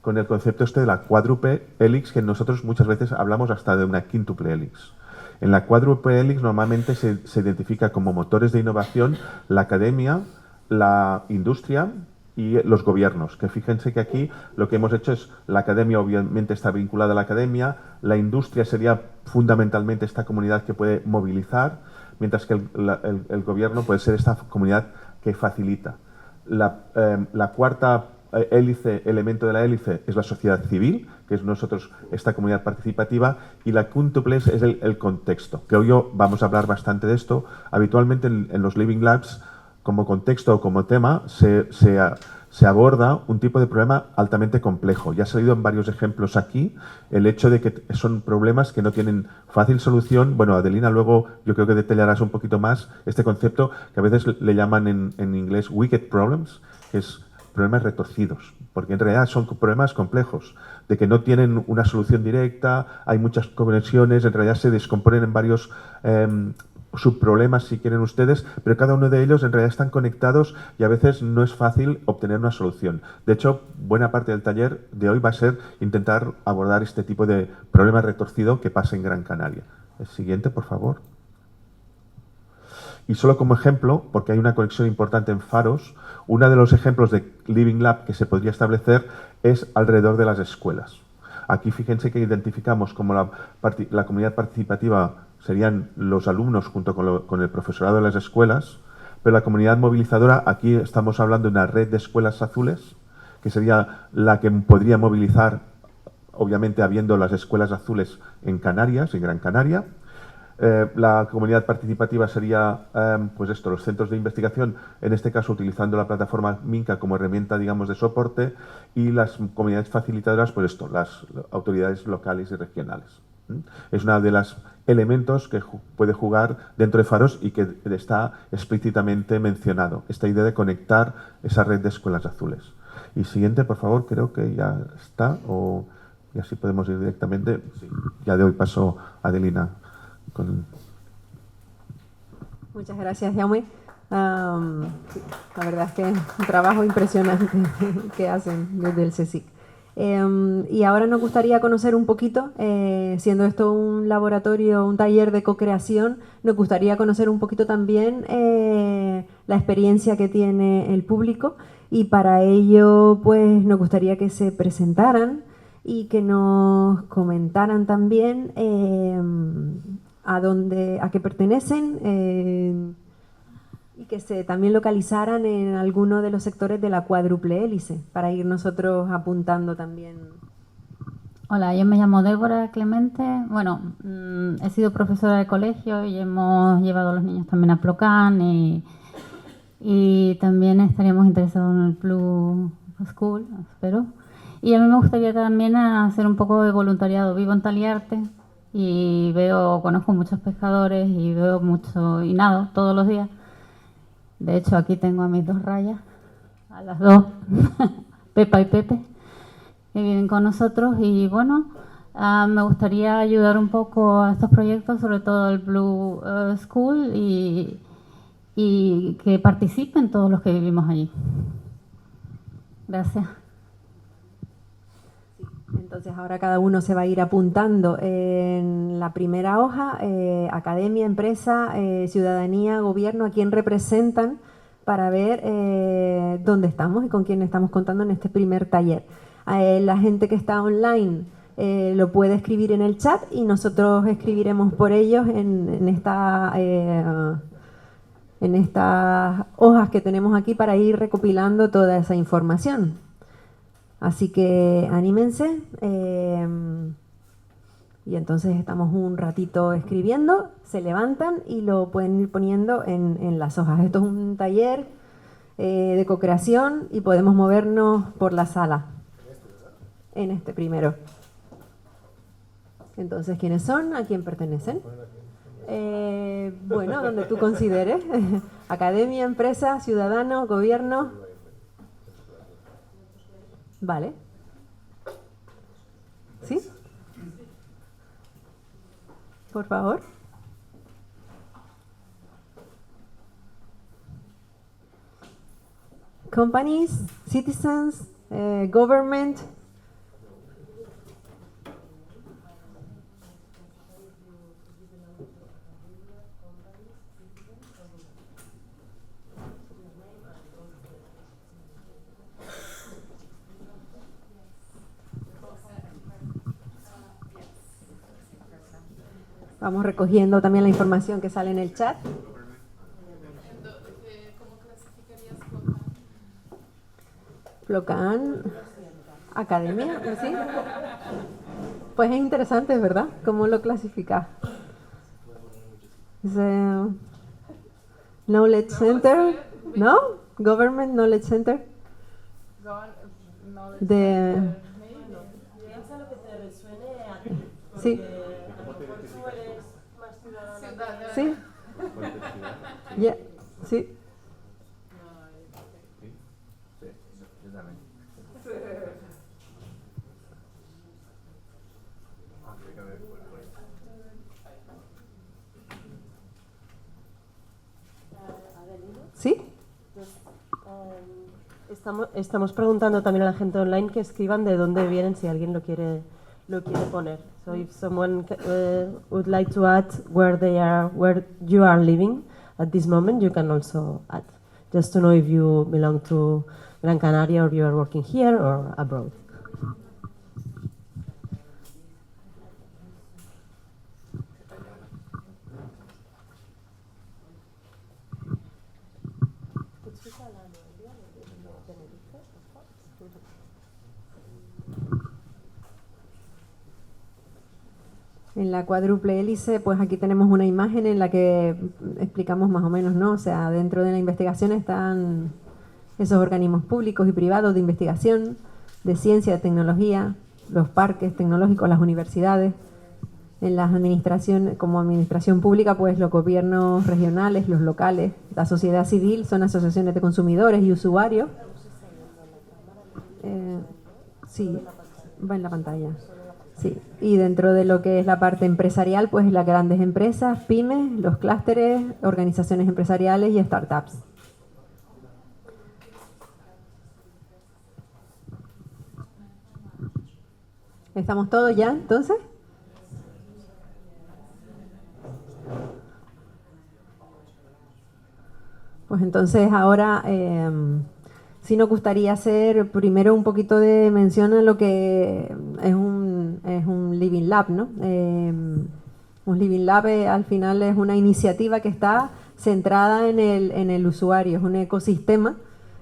con el concepto este de la cuádruple hélix, que nosotros muchas veces hablamos hasta de una quíntuple hélix. En la cuádruple hélix normalmente se identifica como motores de innovación la academia, la industria y los gobiernos, que fíjense que aquí lo que hemos hecho es, la academia obviamente está vinculada a la academia, la industria sería fundamentalmente esta comunidad que puede movilizar, mientras que el gobierno puede ser esta comunidad que facilita. La cuarta hélice, elemento de la hélice, es la sociedad civil, que es nosotros esta comunidad participativa, y la quíntuple es el contexto, que hoy vamos a hablar bastante de esto. Habitualmente en los Living Labs, como contexto o como tema, se aborda un tipo de problema altamente complejo. Ya ha salido en varios ejemplos aquí el hecho de que son problemas que no tienen fácil solución. Bueno, Adelina, luego yo creo que detallarás un poquito más este concepto que a veces le llaman en inglés wicked problems, que es problemas retorcidos, porque en realidad son problemas complejos, de que no tienen una solución directa, hay muchas conexiones, en realidad se descomponen en varios subproblemas, si quieren ustedes, pero cada uno de ellos en realidad están conectados y a veces no es fácil obtener una solución. De hecho, buena parte del taller de hoy va a ser intentar abordar este tipo de problema retorcido que pasa en Gran Canaria. El siguiente, por favor. Y solo como ejemplo, porque hay una conexión importante en Faros, uno de los ejemplos de Living Lab que se podría establecer es alrededor de las escuelas. Aquí fíjense que identificamos como la comunidad participativa serían los alumnos junto con el profesorado de las escuelas, pero la comunidad movilizadora, aquí estamos hablando de una red de escuelas azules, que sería la que podría movilizar, obviamente habiendo las escuelas azules en Canarias, en Gran Canaria. La comunidad participativa sería, pues esto, los centros de investigación, en este caso utilizando la plataforma Minca como herramienta, digamos, de soporte, y las comunidades facilitadoras, pues esto, las autoridades locales y regionales. Es uno de los elementos que puede jugar dentro de Faros y que está explícitamente mencionado, esta idea de conectar esa red de escuelas azules. Y siguiente, por favor, creo que ya está, y así podemos ir directamente. Sí, ya de hoy paso a Adelina. Muchas gracias, Jaume. La verdad es que es un trabajo impresionante que hacen desde el CSIC. Y ahora nos gustaría conocer un poquito, siendo esto un laboratorio, un taller de co-creación, nos gustaría conocer un poquito también la experiencia que tiene el público, y para ello pues nos gustaría que se presentaran y que nos comentaran también a qué pertenecen, y que se también localizaran en alguno de los sectores de la cuádruple hélice, para ir nosotros apuntando también. Hola, yo me llamo Débora Clemente. Bueno, he sido profesora de colegio y hemos llevado a los niños también a Plocan, y también estaríamos interesados en el Blue School, espero. Y a mí me gustaría también hacer un poco de voluntariado. Vivo en Taliarte y conozco muchos pescadores y veo mucho y nado todos los días. De hecho, aquí tengo a mis dos rayas, a las dos, Pepa y Pepe, que vienen con nosotros. Y bueno, me gustaría ayudar un poco a estos proyectos, sobre todo el Blue School, y que participen todos los que vivimos allí. Gracias. Entonces ahora cada uno se va a ir apuntando en la primera hoja, academia, empresa, ciudadanía, gobierno, a quién representan, para ver dónde estamos y con quién estamos contando en este primer taller. La gente que está online lo puede escribir en el chat y nosotros escribiremos por ellos en estas hojas que tenemos aquí para ir recopilando toda esa información. Así que anímense, y entonces estamos un ratito escribiendo, se levantan y lo pueden ir poniendo en las hojas. Esto es un taller de co-creación y podemos movernos por la sala. En este primero. Entonces, ¿quiénes son? ¿A quién pertenecen? Bueno, donde tú consideres. Academia, empresa, ciudadano, gobierno. Vale. ¿Sí? Por favor. Companies, citizens, government. Vamos recogiendo también la información que sale en el chat. ¿Cómo clasificarías Flocan, academia, ¿sí? Pues es interesante, ¿verdad? ¿Cómo lo clasificas? Knowledge Center, ¿no? Government Knowledge Center. Piensa lo que te resuene a ti. Sí. Sí. Yeah. Sí. ¿Sí? Estamos preguntando también a la gente online que escriban de dónde vienen si alguien lo quiere poner. So if someone would like to add where you are living at this moment, you can also add, just to know if you belong to Gran Canaria or you are working here or abroad. En la cuádruple hélice, pues aquí tenemos una imagen en la que explicamos más o menos, ¿no? O sea, dentro de la investigación están esos organismos públicos y privados de investigación, de ciencia, de tecnología, los parques tecnológicos, las universidades. En las administraciones, como administración pública, pues los gobiernos regionales, los locales, la sociedad civil, son asociaciones de consumidores y usuarios. Sí, va en la pantalla. Sí, y dentro de lo que es la parte empresarial, pues las grandes empresas, pymes, los clústeres, organizaciones empresariales y startups. ¿Estamos todos ya, entonces? Pues entonces ahora sí nos gustaría hacer primero un poquito de mención a lo que es un Living Lab, ¿no? Un Living Lab al final es una iniciativa que está centrada en el usuario, es un ecosistema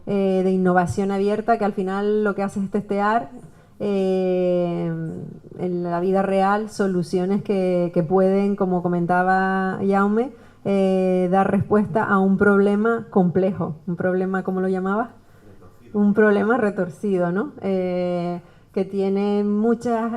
de innovación abierta que al final lo que hace es testear en la vida real soluciones que pueden, como comentaba Jaume, dar respuesta a un problema complejo. Un problema, ¿cómo lo llamabas? Un problema retorcido, ¿no? Que tiene muchos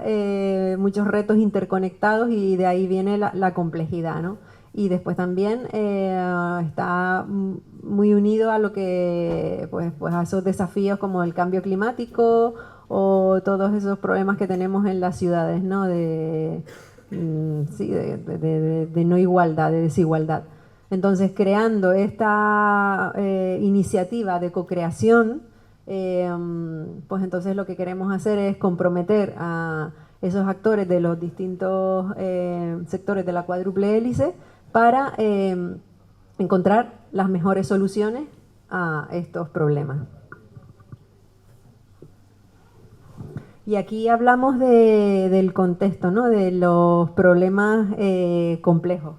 retos interconectados y de ahí viene la complejidad, ¿no? Y después también está muy unido a lo que, pues a esos desafíos como el cambio climático o todos esos problemas que tenemos en las ciudades, ¿no? De no igualdad, de desigualdad. Entonces, creando esta iniciativa de co-creación, pues entonces lo que queremos hacer es comprometer a esos actores de los distintos sectores de la cuádruple hélice para encontrar las mejores soluciones a estos problemas. Y aquí hablamos del contexto, ¿no? De los problemas complejos.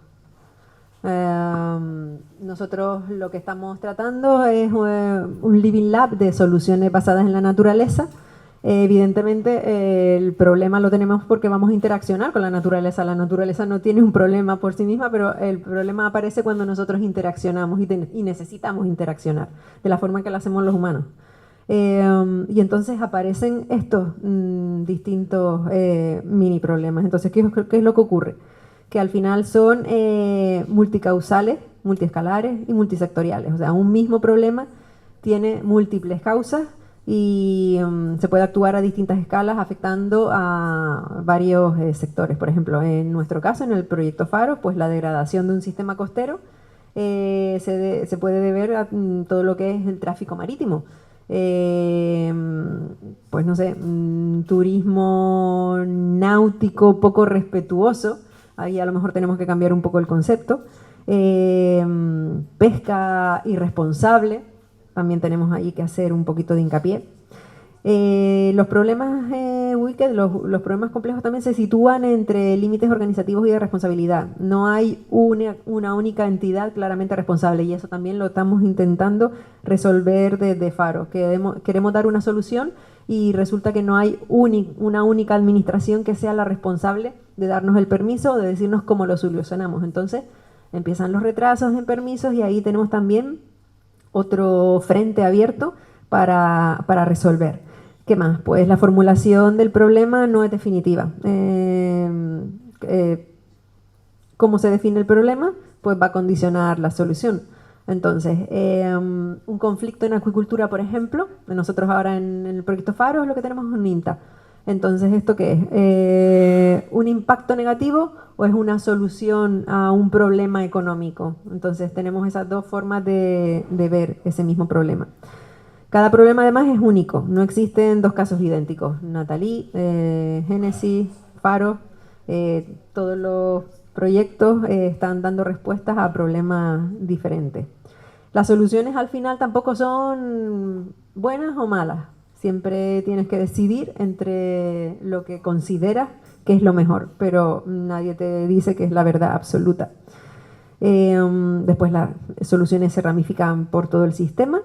Nosotros lo que estamos tratando es un Living Lab de soluciones basadas en la naturaleza Evidentemente el problema lo tenemos porque vamos a interaccionar con la naturaleza. La naturaleza no tiene un problema por sí misma, pero el problema aparece cuando nosotros interaccionamos y necesitamos interaccionar, de la forma que lo hacemos los humanos. Y entonces aparecen estos distintos mini problemas. Entonces, ¿qué es lo que ocurre? Que al final son multicausales, multiescalares y multisectoriales. O sea, un mismo problema tiene múltiples causas y se puede actuar a distintas escalas afectando a varios sectores. Por ejemplo, en nuestro caso, en el proyecto Faro, pues la degradación de un sistema costero se puede deber a todo lo que es el tráfico marítimo. Pues no sé, turismo náutico poco respetuoso, ahí a lo mejor tenemos que cambiar un poco el concepto. Pesca irresponsable, también tenemos ahí que hacer un poquito de hincapié. Los problemas wicked, los problemas complejos también se sitúan entre límites organizativos y de responsabilidad. No hay una única entidad claramente responsable y eso también lo estamos intentando resolver desde Faro. Queremos dar una solución y resulta que no hay una única administración que sea la responsable de darnos el permiso o de decirnos cómo lo solucionamos. Entonces empiezan los retrasos en permisos y ahí tenemos también otro frente abierto para resolver. ¿Qué más? Pues la formulación del problema no es definitiva. ¿Cómo se define el problema? Pues va a condicionar la solución. Entonces, un conflicto en acuicultura, por ejemplo, nosotros ahora en el proyecto Faro es lo que tenemos un INTA. Entonces, ¿esto qué es? ¿Un impacto negativo o es una solución a un problema económico? Entonces, tenemos esas dos formas de ver ese mismo problema. Cada problema además es único, no existen dos casos idénticos. Nathalie, Génesis, Faro, todos los proyectos están dando respuestas a problemas diferentes. Las soluciones al final tampoco son buenas o malas. Siempre tienes que decidir entre lo que consideras que es lo mejor, pero nadie te dice que es la verdad absoluta. Después las soluciones se ramifican por todo el sistema.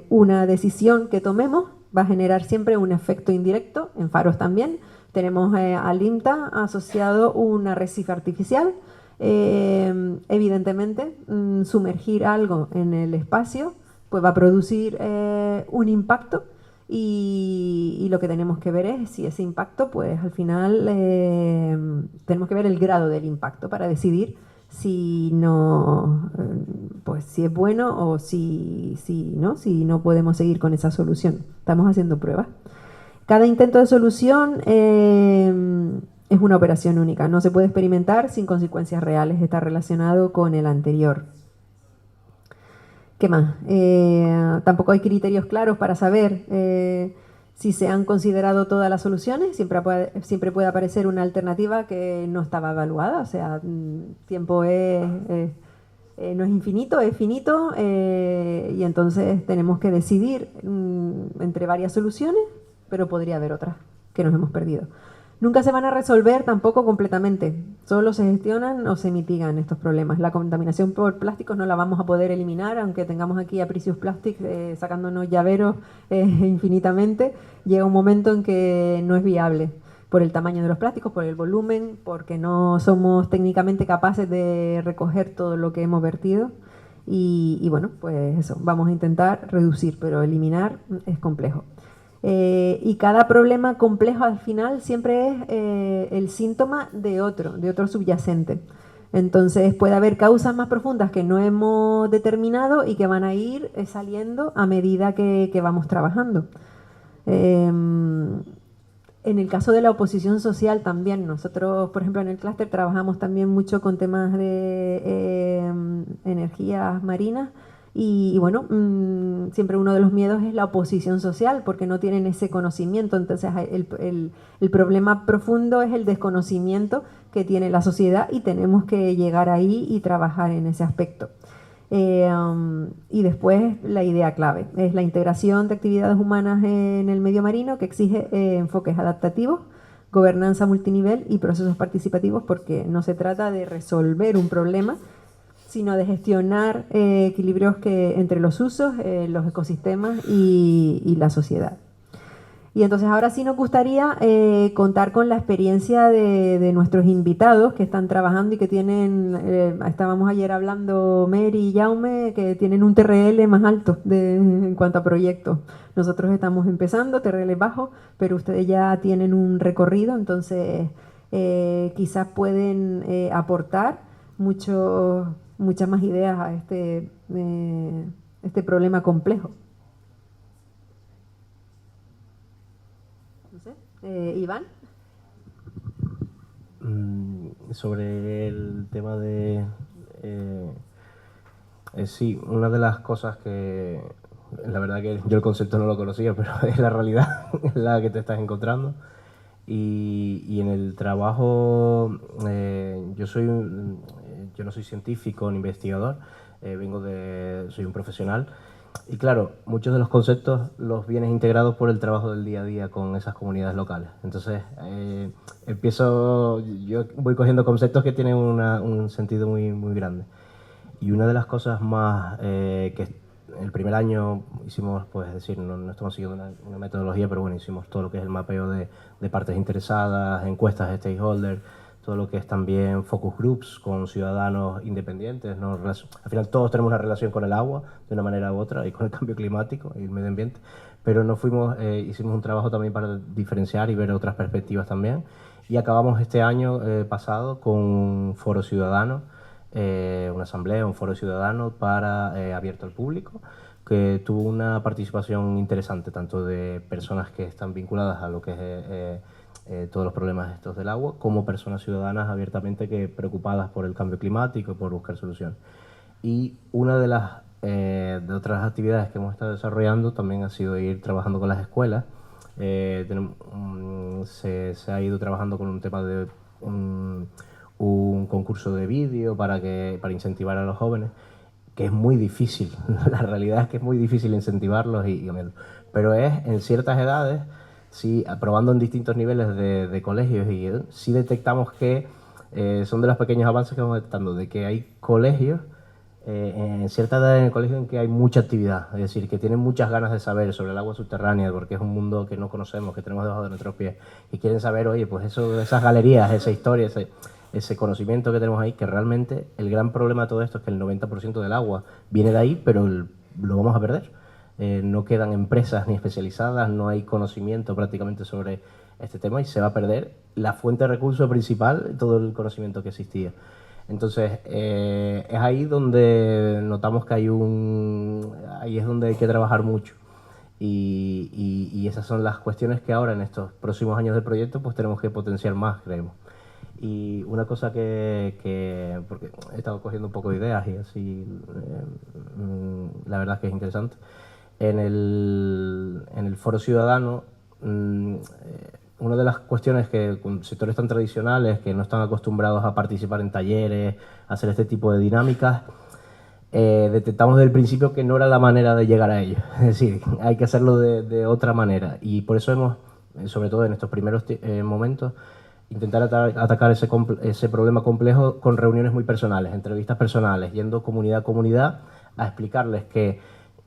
Una decisión que tomemos va a generar siempre un efecto indirecto, en Faros también. Tenemos al INTA asociado un arrecife artificial. Evidentemente, sumergir algo en el espacio pues va a producir un impacto y lo que tenemos que ver es si ese impacto, pues al final tenemos que ver el grado del impacto para decidir si no, pues si es bueno o si no podemos seguir con esa solución. Estamos haciendo pruebas. Cada intento de solución es una operación única, no se puede experimentar sin consecuencias reales, está relacionado con el anterior. ¿Qué más? Tampoco hay criterios claros para saber si se han considerado todas las soluciones, siempre puede aparecer una alternativa que no estaba evaluada, o sea, tiempo no es infinito, es finito, y entonces tenemos que decidir entre varias soluciones, pero podría haber otras que nos hemos perdido. Nunca se van a resolver tampoco completamente, solo se gestionan o se mitigan estos problemas. La contaminación por plásticos no la vamos a poder eliminar, aunque tengamos aquí a Precious Plastics sacándonos llaveros infinitamente, llega un momento en que no es viable por el tamaño de los plásticos, por el volumen, porque no somos técnicamente capaces de recoger todo lo que hemos vertido y bueno, pues eso, vamos a intentar reducir, pero eliminar es complejo. Y cada problema complejo al final siempre es el síntoma de otro subyacente. Entonces puede haber causas más profundas que no hemos determinado y que van a ir saliendo a medida que vamos trabajando. En el caso de la oposición social también, nosotros por ejemplo en el clúster trabajamos también mucho con temas de energías marinas. Y bueno, siempre uno de los miedos es la oposición social, porque no tienen ese conocimiento. Entonces el problema profundo es el desconocimiento que tiene la sociedad y tenemos que llegar ahí y trabajar en ese aspecto. Y después la idea clave es la integración de actividades humanas en el medio marino, que exige enfoques adaptativos, gobernanza multinivel y procesos participativos, porque no se trata de resolver un problema, sino de gestionar equilibrios entre los usos, los ecosistemas y la sociedad. Y entonces ahora sí nos gustaría contar con la experiencia de nuestros invitados que están trabajando y que tienen, estábamos ayer hablando Mary y Jaume, que tienen un TRL más alto en cuanto a proyectos. Nosotros estamos empezando, TRL bajo, pero ustedes ya tienen un recorrido, entonces quizás pueden aportar muchas más ideas a este problema complejo. Iván. Sobre el tema de... sí, una de las cosas que... La verdad que yo el concepto no lo conocía, pero es la realidad la que te estás encontrando. Y en el trabajo, yo no soy científico ni investigador, soy un profesional. Y claro, muchos de los conceptos los vienes integrados por el trabajo del día a día con esas comunidades locales. Entonces, yo voy cogiendo conceptos que tienen un sentido muy, muy grande. Y una de las cosas más que el primer año hicimos, pues decir, no estamos siguiendo una metodología, pero bueno, hicimos todo lo que es el mapeo de partes interesadas, encuestas de stakeholders, todo lo que es también focus groups con ciudadanos independientes, ¿no? Al final todos tenemos una relación con el agua de una manera u otra y con el cambio climático y el medio ambiente, pero hicimos un trabajo también para diferenciar y ver otras perspectivas también, y acabamos este año pasado con un foro ciudadano, una asamblea, un foro ciudadano abierto al público, que tuvo una participación interesante, tanto de personas que están vinculadas a lo que es todos los problemas estos del agua, como personas ciudadanas abiertamente preocupadas por el cambio climático y por buscar soluciones. Y una de las de otras actividades que hemos estado desarrollando también ha sido ir trabajando con las escuelas. Se ha ido trabajando con un tema de un concurso de vídeo para incentivar a los jóvenes, que es muy difícil. La realidad es que es muy difícil incentivarlos, pero en ciertas edades, sí, probando en distintos niveles de colegios, y sí detectamos que son de los pequeños avances que vamos detectando, de que hay colegios en cierta edad en el colegio en que hay mucha actividad, es decir, que tienen muchas ganas de saber sobre el agua subterránea, porque es un mundo que no conocemos, que tenemos debajo de nuestros pies, y quieren saber, oye, pues esas galerías, esa historia, ese conocimiento que tenemos ahí, que realmente el gran problema de todo esto es que el 90% del agua viene de ahí, pero lo vamos a perder. No quedan empresas ni especializadas, no hay conocimiento prácticamente sobre este tema y se va a perder la fuente de recurso principal, todo el conocimiento que existía. Entonces, es ahí donde notamos que ahí es donde hay que trabajar mucho. Y esas son las cuestiones que ahora, en estos próximos años de proyecto, pues tenemos que potenciar más, creemos. Y una cosa porque he estado cogiendo un poco de ideas y así, la verdad es que es interesante. En el foro ciudadano, una de las cuestiones que con sectores tan tradicionales que no están acostumbrados a participar en talleres, a hacer este tipo de dinámicas, detectamos desde el principio que no era la manera de llegar a ellos. Es decir, hay que hacerlo de otra manera. Y por eso hemos, sobre todo en estos primeros momentos, intentar atacar ese problema complejo con reuniones muy personales, entrevistas personales, yendo comunidad a comunidad a explicarles que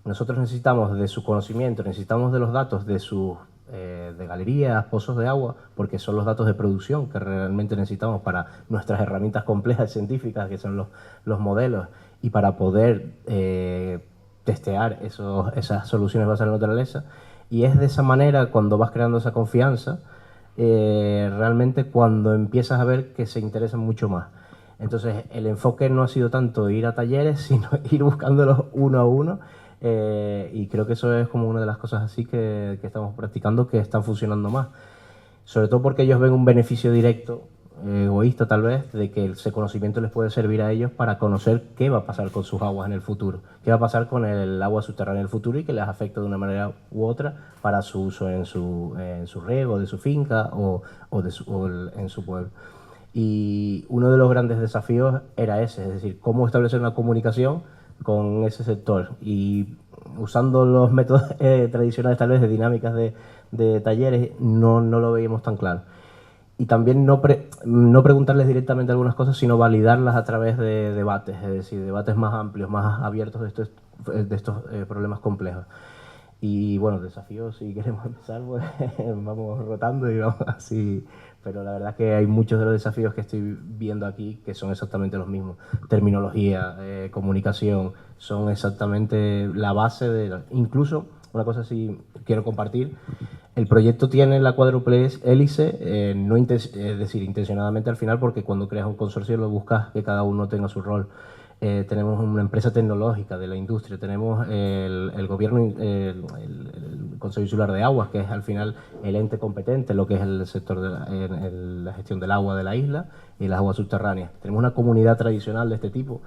nosotros necesitamos de su conocimiento, necesitamos de los datos de galerías, pozos de agua, porque son los datos de producción que realmente necesitamos para nuestras herramientas complejas científicas, que son los modelos, y para poder testear esas soluciones basadas en la naturaleza. Y es de esa manera, cuando vas creando esa confianza, realmente cuando empiezas a ver que se interesan mucho más. Entonces, el enfoque no ha sido tanto ir a talleres, sino ir buscándolos uno a uno. Y creo que eso es como una de las cosas así que estamos practicando, que están funcionando más. Sobre todo porque ellos ven un beneficio directo, egoísta tal vez, de que ese conocimiento les puede servir a ellos para conocer qué va a pasar con sus aguas en el futuro, qué va a pasar con el agua subterránea en el futuro y que les afecta de una manera u otra para su uso en su riego de su finca o en su pueblo. Y uno de los grandes desafíos era ese, es decir, cómo establecer una comunicación con ese sector, y usando los métodos tradicionales tal vez de dinámicas de talleres no lo veíamos tan claro. Y también no preguntarles directamente algunas cosas, sino validarlas a través de debates, es decir, debates más amplios, más abiertos de estos problemas complejos. Y bueno, desafíos, si queremos empezar, pues vamos rotando y vamos así. Pero la verdad es que hay muchos de los desafíos que estoy viendo aquí que son exactamente los mismos. Terminología, comunicación, son exactamente la base de... Incluso, una cosa sí quiero compartir, el proyecto tiene la cuádruple hélice, no es decir, intencionadamente al final, porque cuando creas un consorcio lo buscas que cada uno tenga su rol. Tenemos una empresa tecnológica de la industria, tenemos el gobierno, el Consejo Insular de Aguas, que es al final el ente competente, lo que es el sector de la gestión del agua de la isla y las aguas subterráneas. Tenemos una comunidad tradicional de este tipo.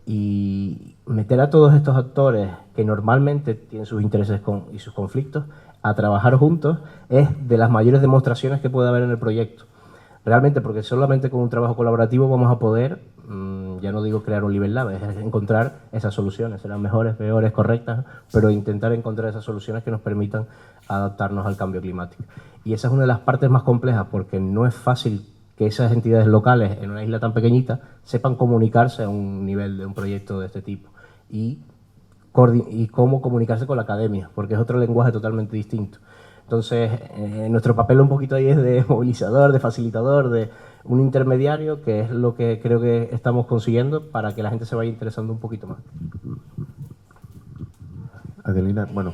Y meter a todos estos actores que normalmente tienen sus intereses y sus conflictos a trabajar juntos es de las mayores demostraciones que puede haber en el proyecto. Realmente, porque solamente con un trabajo colaborativo vamos a poder, ya no digo crear un Living Lab, es encontrar esas soluciones, serán mejores, peores, correctas, pero intentar encontrar esas soluciones que nos permitan adaptarnos al cambio climático. Y esa es una de las partes más complejas, porque no es fácil que esas entidades locales en una isla tan pequeñita sepan comunicarse a un nivel de un proyecto de este tipo y cómo comunicarse con la academia, porque es otro lenguaje totalmente distinto. Entonces, nuestro papel un poquito ahí es de movilizador, de facilitador, de un intermediario, que es lo que creo que estamos consiguiendo para que la gente se vaya interesando un poquito más. Adelina, bueno.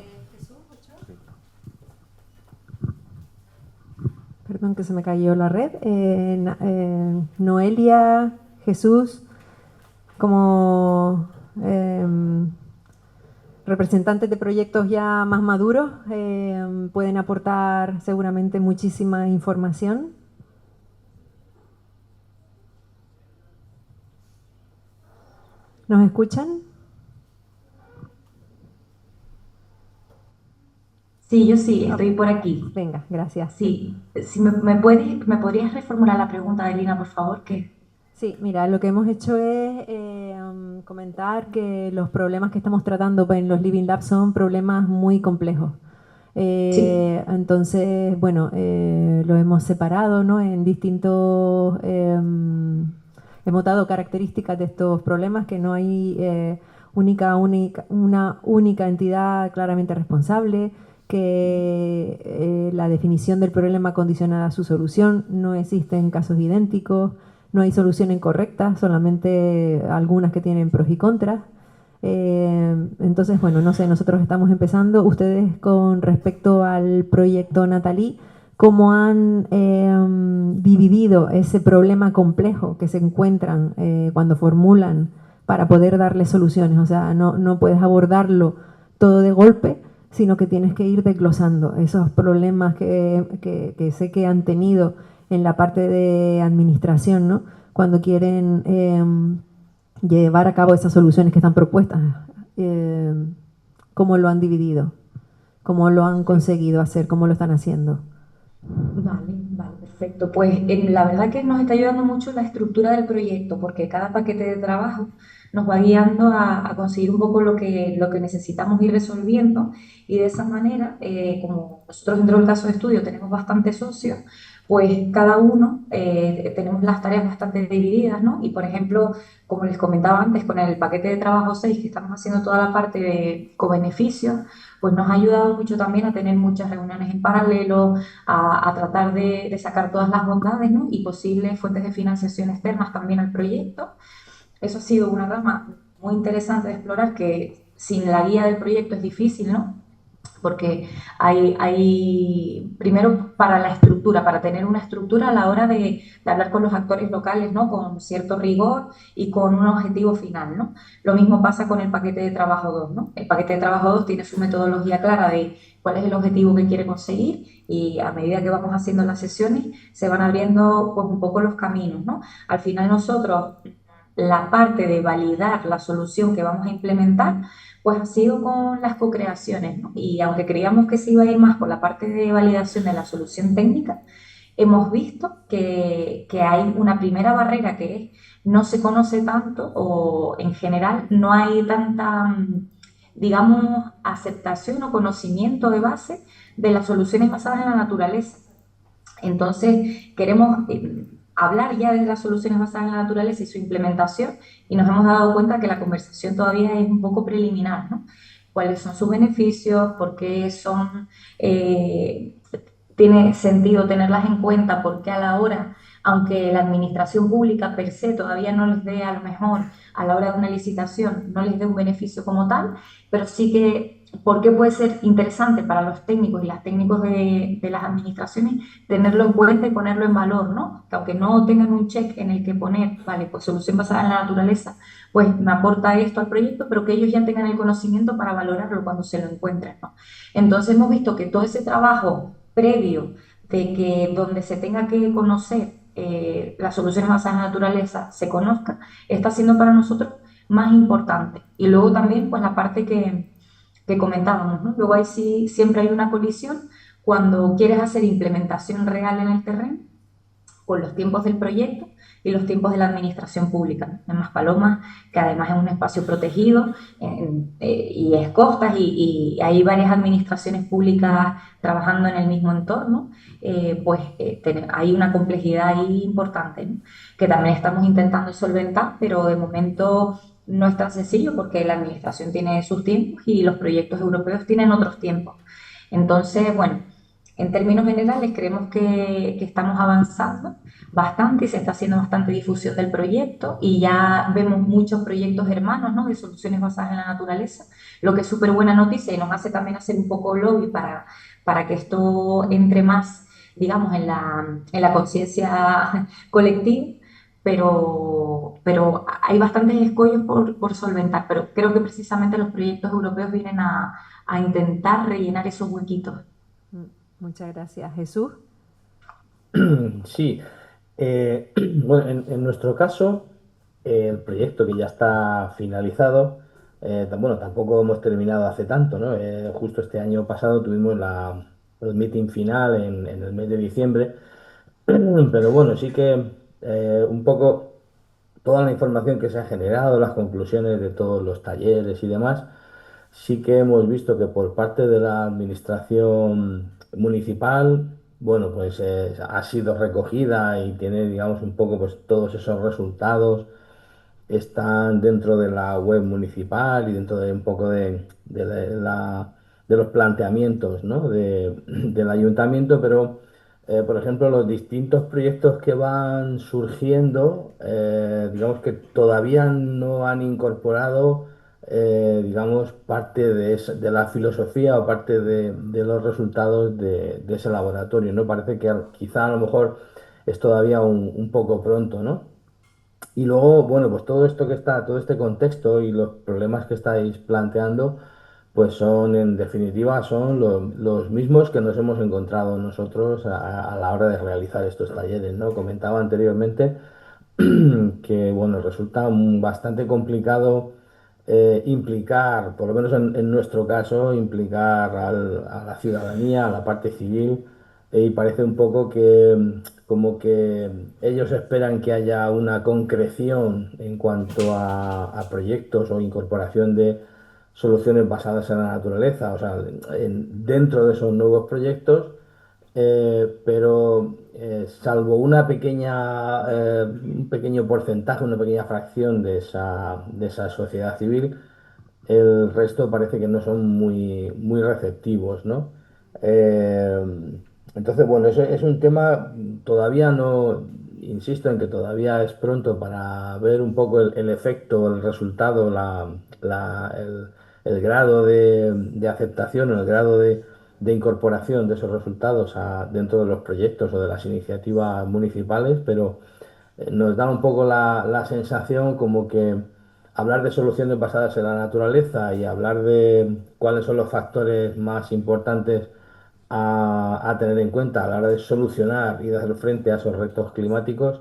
Perdón que se me cayó la red. Noelia, Jesús, como representantes de proyectos ya más maduros, pueden aportar seguramente muchísima información. ¿Nos escuchan? Sí, yo sí, estoy por aquí. Venga, gracias. Sí, si me podrías reformular la pregunta, Adelina, por favor, que... Sí, mira, lo que hemos hecho es comentar que los problemas que estamos tratando en los Living Labs son problemas muy complejos. Entonces, bueno, lo hemos separado, ¿no? En distintos... hemos dado características de estos problemas, que no hay una única entidad claramente responsable, que la definición del problema condiciona a su solución, no existen casos idénticos, no hay soluciones correctas, solamente algunas que tienen pros y contras. Entonces, bueno, no sé, nosotros estamos empezando. Ustedes, con respecto al proyecto Nathalie, ¿cómo han dividido ese problema complejo que se encuentran cuando formulan para poder darle soluciones? O sea, no puedes abordarlo todo de golpe, sino que tienes que ir desglosando esos problemas que sé que han tenido en la parte de administración, ¿no? Cuando quieren llevar a cabo esas soluciones que están propuestas. ¿Cómo lo han dividido? ¿Cómo lo han conseguido hacer? ¿Cómo lo están haciendo? Vale, perfecto. Pues la verdad que nos está ayudando mucho la estructura del proyecto, porque cada paquete de trabajo nos va guiando a conseguir un poco lo que necesitamos ir resolviendo, y de esa manera, como nosotros dentro del caso de estudio tenemos bastantes socios, pues cada uno tenemos las tareas bastante divididas, ¿no? Y por ejemplo, como les comentaba antes, con el paquete de trabajo 6, que estamos haciendo toda la parte de cobeneficios, pues nos ha ayudado mucho también a tener muchas reuniones en paralelo, a tratar de sacar todas las bondades, ¿no? Y posibles fuentes de financiación externas también al proyecto. Eso ha sido una rama muy interesante de explorar, que sin la guía del proyecto es difícil, ¿no? Porque primero, para la estructura, para tener una estructura a la hora de hablar con los actores locales, ¿no? Con cierto rigor y con un objetivo final, ¿no? Lo mismo pasa con el paquete de trabajo 2, ¿no? El paquete de trabajo 2 tiene su metodología clara de cuál es el objetivo que quiere conseguir, y a medida que vamos haciendo las sesiones se van abriendo, pues, un poco los caminos, ¿no? Al final nosotros, la parte de validar la solución que vamos a implementar, pues ha sido con las co-creaciones, ¿no? Y aunque creíamos que se iba a ir más por la parte de validación de la solución técnica, hemos visto que hay una primera barrera, que es no se conoce tanto, o en general no hay tanta, digamos, aceptación o conocimiento de base de las soluciones basadas en la naturaleza. Entonces, queremos hablar ya de las soluciones basadas en la naturaleza y su implementación, y nos hemos dado cuenta que la conversación todavía es un poco preliminar, ¿no? cuáles son sus beneficios, por qué tiene sentido tenerlas en cuenta, porque a la hora, aunque la administración pública per se todavía no les dé, a lo mejor a la hora de una licitación, no les dé un beneficio como tal, pero sí que, porque puede ser interesante para los técnicos y las técnicos de las administraciones tenerlo en cuenta y ponerlo en valor, ¿no? Que aunque no tengan un check en el que poner, vale, pues solución basada en la naturaleza, pues me aporta esto al proyecto, pero que ellos ya tengan el conocimiento para valorarlo cuando se lo encuentren, ¿no? Entonces hemos visto que todo ese trabajo previo de que donde se tenga que conocer las soluciones basadas en la naturaleza se conozca, está siendo para nosotros más importante. Y luego también pues la parte que comentábamos, ¿no? Luego ahí sí siempre hay una colisión cuando quieres hacer implementación real en el terreno con los tiempos del proyecto y los tiempos de la administración pública. En Maspalomas, que además es un espacio protegido y es costas y hay varias administraciones públicas trabajando en el mismo entorno, hay una complejidad ahí importante, ¿no? Que también estamos intentando solventar, pero de momento no es tan sencillo porque la administración tiene sus tiempos y los proyectos europeos tienen otros tiempos. Entonces, bueno, en términos generales creemos que estamos avanzando bastante y se está haciendo bastante difusión del proyecto y ya vemos muchos proyectos hermanos, ¿no? De soluciones basadas en la naturaleza, lo que es súper buena noticia y nos hace también hacer un poco lobby para que esto entre más, digamos, en la conciencia colectiva, pero hay bastantes escollos por solventar, pero creo que precisamente los proyectos europeos vienen a intentar rellenar esos huequitos. Muchas gracias. Jesús. Sí, bueno, en nuestro caso, el proyecto que ya está finalizado, bueno, tampoco hemos terminado hace tanto, ¿no? Justo este año pasado tuvimos el meeting final en el mes de diciembre, pero bueno, sí que un poco toda la información que se ha generado, las conclusiones de todos los talleres y demás, sí que hemos visto que por parte de la administración municipal, bueno, pues ha sido recogida y tiene, digamos, un poco pues todos esos resultados están dentro de la web municipal y dentro de un poco de los planteamientos, ¿no? Del ayuntamiento, pero por ejemplo los distintos proyectos que van surgiendo, digamos que todavía no han incorporado, digamos, parte de la filosofía o parte de los resultados de ese laboratorio, ¿no? Parece que quizá a lo mejor es todavía un poco pronto, ¿no? Y luego, bueno, pues todo esto que está, todo este contexto y los problemas que estáis planteando, pues son, en definitiva, son los mismos que nos hemos encontrado nosotros a la hora de realizar estos talleres, ¿no? Comentaba anteriormente que, bueno, resulta bastante complicado implicar, por lo menos en nuestro caso, implicar a la ciudadanía, a la parte civil, y parece un poco que como que ellos esperan que haya una concreción en cuanto a proyectos o incorporación de soluciones basadas en la naturaleza, o sea, dentro de esos nuevos proyectos, pero salvo un pequeño porcentaje, una pequeña fracción de esa sociedad civil, el resto parece que no son muy receptivos, ¿no? Eh, entonces, bueno, eso es un tema, todavía no, insisto en que todavía es pronto para ver un poco el efecto, el resultado, el grado de aceptación o el grado de incorporación de esos resultados dentro de los proyectos o de las iniciativas municipales, pero nos da un poco la sensación como que hablar de soluciones basadas en la naturaleza y hablar de cuáles son los factores más importantes a tener en cuenta a la hora de solucionar y de hacer frente a esos retos climáticos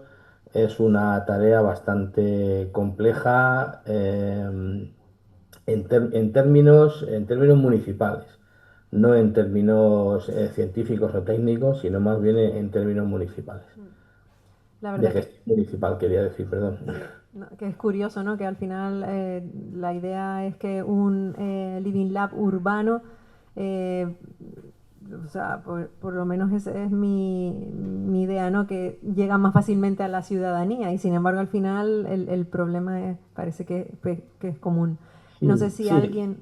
es una tarea bastante compleja en términos municipales, no en términos científicos o técnicos, sino más bien en términos municipales. La De verdad gestión municipal, quería decir, perdón. que es curioso, ¿no? Que al final la idea es que un Living Lab urbano, o sea, por lo menos esa es mi idea, ¿no? Que llega más fácilmente a la ciudadanía y sin embargo al final el problema parece que es común. No sé si Sí. alguien...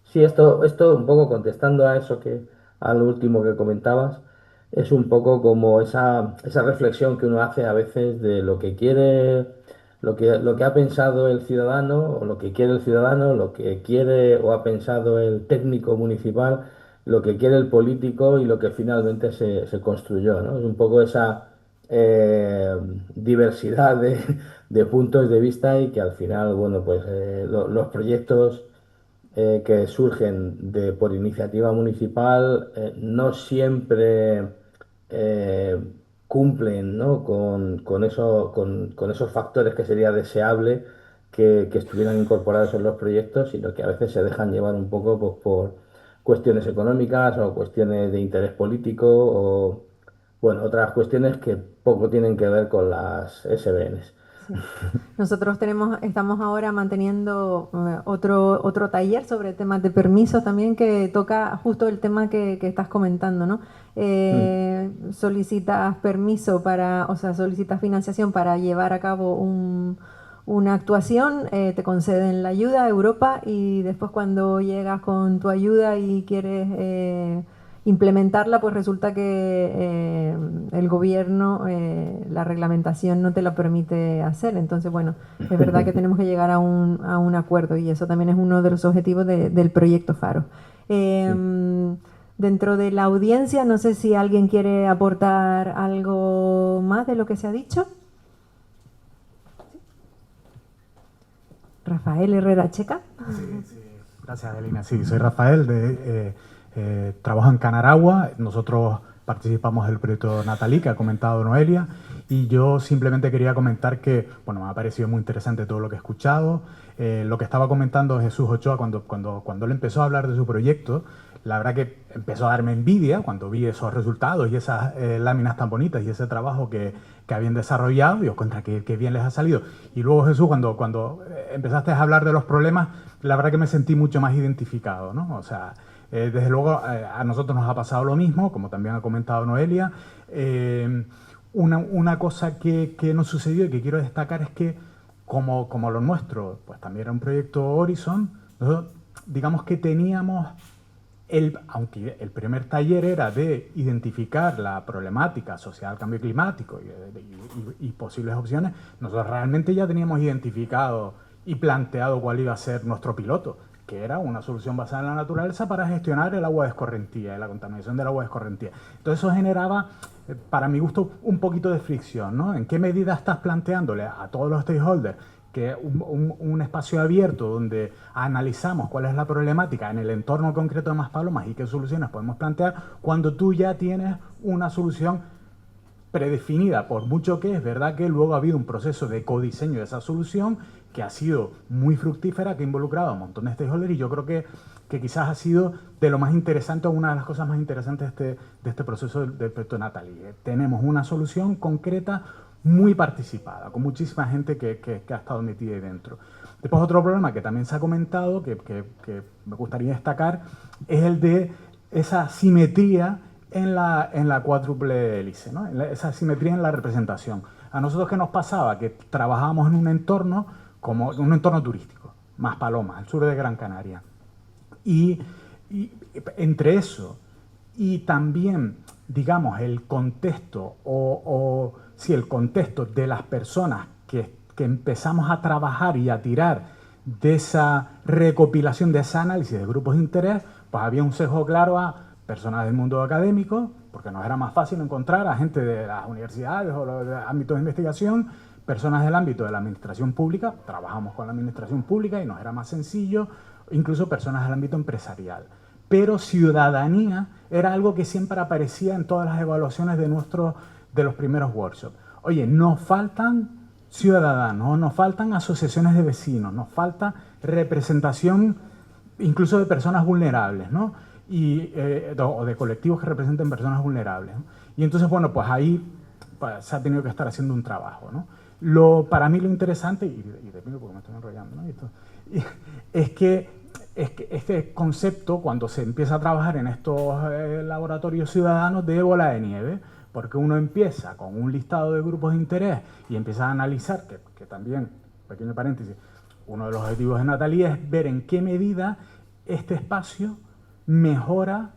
Sí, esto un poco contestando a eso a lo último que comentabas, es un poco como esa reflexión que uno hace a veces de lo que quiere, lo que ha pensado el ciudadano, o lo que quiere el ciudadano, lo que quiere o ha pensado el técnico municipal, lo que quiere el político y lo que finalmente se construyó, ¿no? Es un poco esa eh, diversidad de puntos de vista y que al final, bueno, pues los proyectos que surgen por iniciativa municipal no siempre eh, cumplen, ¿no? con esos factores que sería deseable que estuvieran incorporados en los proyectos, sino que a veces se dejan llevar un poco pues, por cuestiones económicas o cuestiones de interés político o bueno, otras cuestiones que poco tienen que ver con las SBNs. Sí. Nosotros estamos ahora manteniendo otro taller sobre temas de permisos también que toca justo el tema que estás comentando, ¿no? Solicitas permiso o sea, solicitas financiación para llevar a cabo una actuación, te conceden la ayuda a Europa y después cuando llegas con tu ayuda y quieres implementarla, pues resulta que el gobierno, la reglamentación no te la permite hacer. Entonces, bueno, es verdad que tenemos que llegar a un acuerdo y eso también es uno de los objetivos del proyecto Faro. Dentro de la audiencia, no sé si alguien quiere aportar algo más de lo que se ha dicho. Rafael Herrera Checa. Sí, gracias, Elina. Sí, soy Rafael, trabajo en Canaragua. Nosotros participamos del proyecto Natalí, que ha comentado Noelia, y yo simplemente quería comentar que, bueno, me ha parecido muy interesante todo lo que he escuchado. Lo que estaba comentando Jesús Ochoa cuando él empezó a hablar de su proyecto, la verdad que empezó a darme envidia cuando vi esos resultados y esas láminas tan bonitas y ese trabajo que habían desarrollado. Digo, contra qué bien les ha salido. Y luego, Jesús, cuando empezaste a hablar de los problemas, la verdad que me sentí mucho más identificado, ¿no? O sea, desde luego a nosotros nos ha pasado lo mismo, como también ha comentado Noelia. Una cosa que nos sucedió y que quiero destacar es que como lo nuestro, pues también era un proyecto Horizon, nosotros, digamos que teníamos, aunque el primer taller era de identificar la problemática asociada al cambio climático y posibles opciones, nosotros realmente ya teníamos identificado y planteado cuál iba a ser nuestro piloto, que era una solución basada en la naturaleza para gestionar el agua de escorrentía y la contaminación del agua de escorrentía. Entonces eso generaba, para mi gusto, un poquito de fricción, ¿no? ¿En qué medida estás planteándole a todos los stakeholders que un espacio abierto donde analizamos cuál es la problemática en el entorno concreto de Maspalomas y qué soluciones podemos plantear cuando tú ya tienes una solución predefinida? Por mucho que es verdad que luego ha habido un proceso de codiseño de esa solución que ha sido muy fructífera, que ha involucrado a un montón de stakeholders, y yo creo que quizás ha sido de lo más interesante, o una de las cosas más interesantes de este proceso del proyecto Natalí. Tenemos una solución concreta, muy participada, con muchísima gente que ha estado metida ahí dentro. Después otro problema que también se ha comentado, que me gustaría destacar, es el de esa simetría en la cuádruple hélice, ¿no? Esa simetría en la representación. A nosotros, ¿qué nos pasaba? Que trabajábamos en un entorno como un entorno turístico, Maspalomas, al sur de Gran Canaria. Y entre eso y también, digamos, el contexto el contexto de las personas que empezamos a trabajar y a tirar de esa recopilación, de ese análisis de grupos de interés, pues había un sesgo claro a personas del mundo académico, porque nos era más fácil encontrar a gente de las universidades o los ámbitos de investigación, personas del ámbito de la administración pública, trabajamos con la administración pública y nos era más sencillo, incluso personas del ámbito empresarial. Pero ciudadanía era algo que siempre aparecía en todas las evaluaciones de los primeros workshops. Oye, nos faltan ciudadanos, nos faltan asociaciones de vecinos, nos falta representación incluso de personas vulnerables, ¿no? O de colectivos que representen personas vulnerables, ¿no? Y entonces, bueno, pues ahí pues, se ha tenido que estar haciendo un trabajo, ¿no? Para mí lo interesante, y depende porque me estoy enrollando, ¿no? Es que este concepto, cuando se empieza a trabajar en estos laboratorios ciudadanos de bola de nieve, porque uno empieza con un listado de grupos de interés y empieza a analizar, que también, pequeño paréntesis, uno de los objetivos de Natalí es ver en qué medida este espacio mejora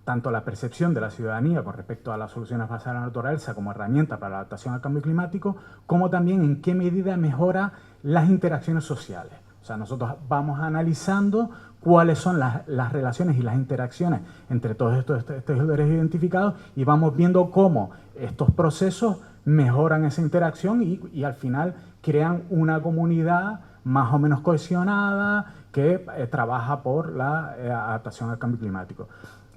tanto la percepción de la ciudadanía con respecto a las soluciones basadas en la naturaleza como herramienta para la adaptación al cambio climático, como también en qué medida mejora las interacciones sociales. O sea, nosotros vamos analizando cuáles son las relaciones y las interacciones entre todos estos stakeholders identificados y vamos viendo cómo estos procesos mejoran esa interacción y al final crean una comunidad más o menos cohesionada que trabaja por la adaptación al cambio climático.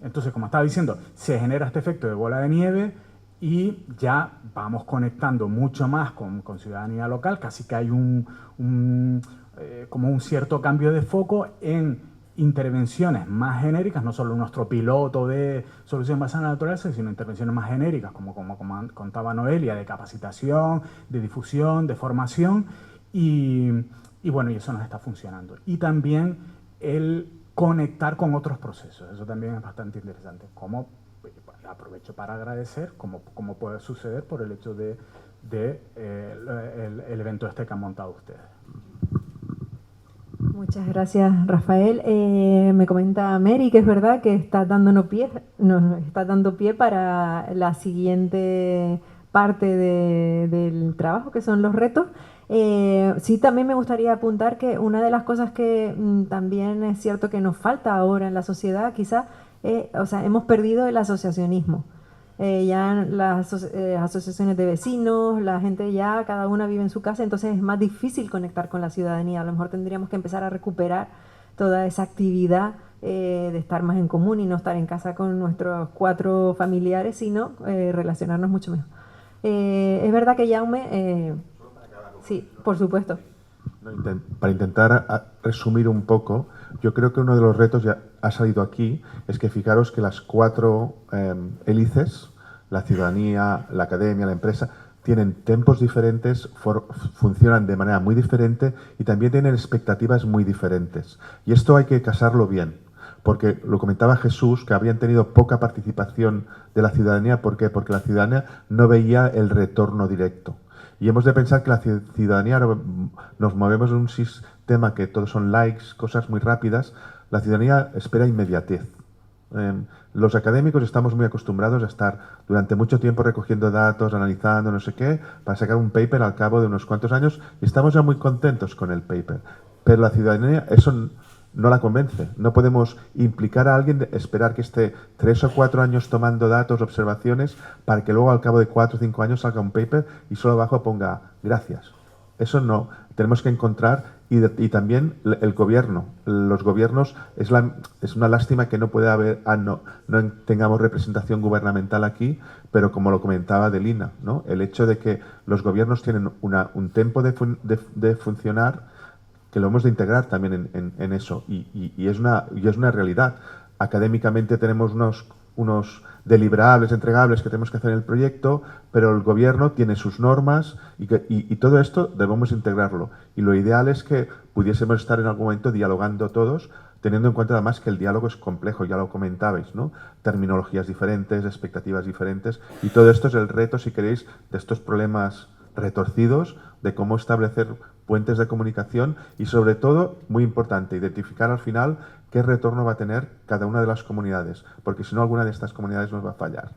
Entonces, como estaba diciendo, se genera este efecto de bola de nieve y ya vamos conectando mucho más con ciudadanía local, casi que hay como un cierto cambio de foco en intervenciones más genéricas, no solo nuestro piloto de soluciones basadas en la naturaleza, sino intervenciones más genéricas, como contaba Noelia, de capacitación, de difusión, de formación, y bueno, y eso nos está funcionando. Y también el conectar con otros procesos, eso también es bastante interesante. Como aprovecho para agradecer, como puede suceder por el hecho de el evento este que han montado ustedes. Muchas gracias, Rafael. Me comenta Mary que es verdad que nos está dando pie para la siguiente parte del trabajo, que son los retos. Sí, también me gustaría apuntar que una de las cosas que también es cierto que nos falta ahora en la sociedad, quizás, o sea, hemos perdido el asociacionismo. Ya las asociaciones de vecinos, la gente ya cada una vive en su casa, entonces es más difícil conectar con la ciudadanía. A lo mejor tendríamos que empezar a recuperar toda esa actividad de estar más en común y no estar en casa con nuestros 4 familiares, sino relacionarnos mucho mejor. Es verdad que Jaume... sí, por supuesto. Para intentar resumir un poco, yo creo que uno de los retos ya ha salido aquí, es que fijaros que las 4 hélices, la ciudadanía, la academia, la empresa, tienen tempos diferentes, funcionan de manera muy diferente y también tienen expectativas muy diferentes. Y esto hay que casarlo bien, porque lo comentaba Jesús, que habían tenido poca participación de la ciudadanía. ¿Por qué? Porque la ciudadanía no veía el retorno directo. Y hemos de pensar que la ciudadanía, nos movemos en un sistema que todos son likes, cosas muy rápidas. La ciudadanía espera inmediatez. Los académicos estamos muy acostumbrados a estar durante mucho tiempo recogiendo datos, analizando, no sé qué, para sacar un paper al cabo de unos cuantos años y estamos ya muy contentos con el paper. Pero la ciudadanía, eso no la convence. No podemos implicar a alguien, esperar que esté 3 o 4 años tomando datos, observaciones, para que luego al cabo de 4 o 5 años salga un paper y solo abajo ponga gracias. Eso no. Tenemos que encontrar, y también el gobierno. Los gobiernos, es una lástima que no pueda haber, no tengamos representación gubernamental aquí, pero como lo comentaba Delina, ¿no? El hecho de que los gobiernos tienen un tiempo de funcionar, que lo hemos de integrar también en eso, y es una realidad. Académicamente tenemos unos deliberables, entregables que tenemos que hacer en el proyecto, pero el gobierno tiene sus normas y todo esto debemos integrarlo. Y lo ideal es que pudiésemos estar en algún momento dialogando todos, teniendo en cuenta además que el diálogo es complejo, ya lo comentabais, ¿no? Terminologías diferentes, expectativas diferentes, y todo esto es el reto, si queréis, de estos problemas retorcidos, de cómo establecer puentes de comunicación y, sobre todo, muy importante, identificar al final qué retorno va a tener cada una de las comunidades, porque si no, alguna de estas comunidades nos va a fallar.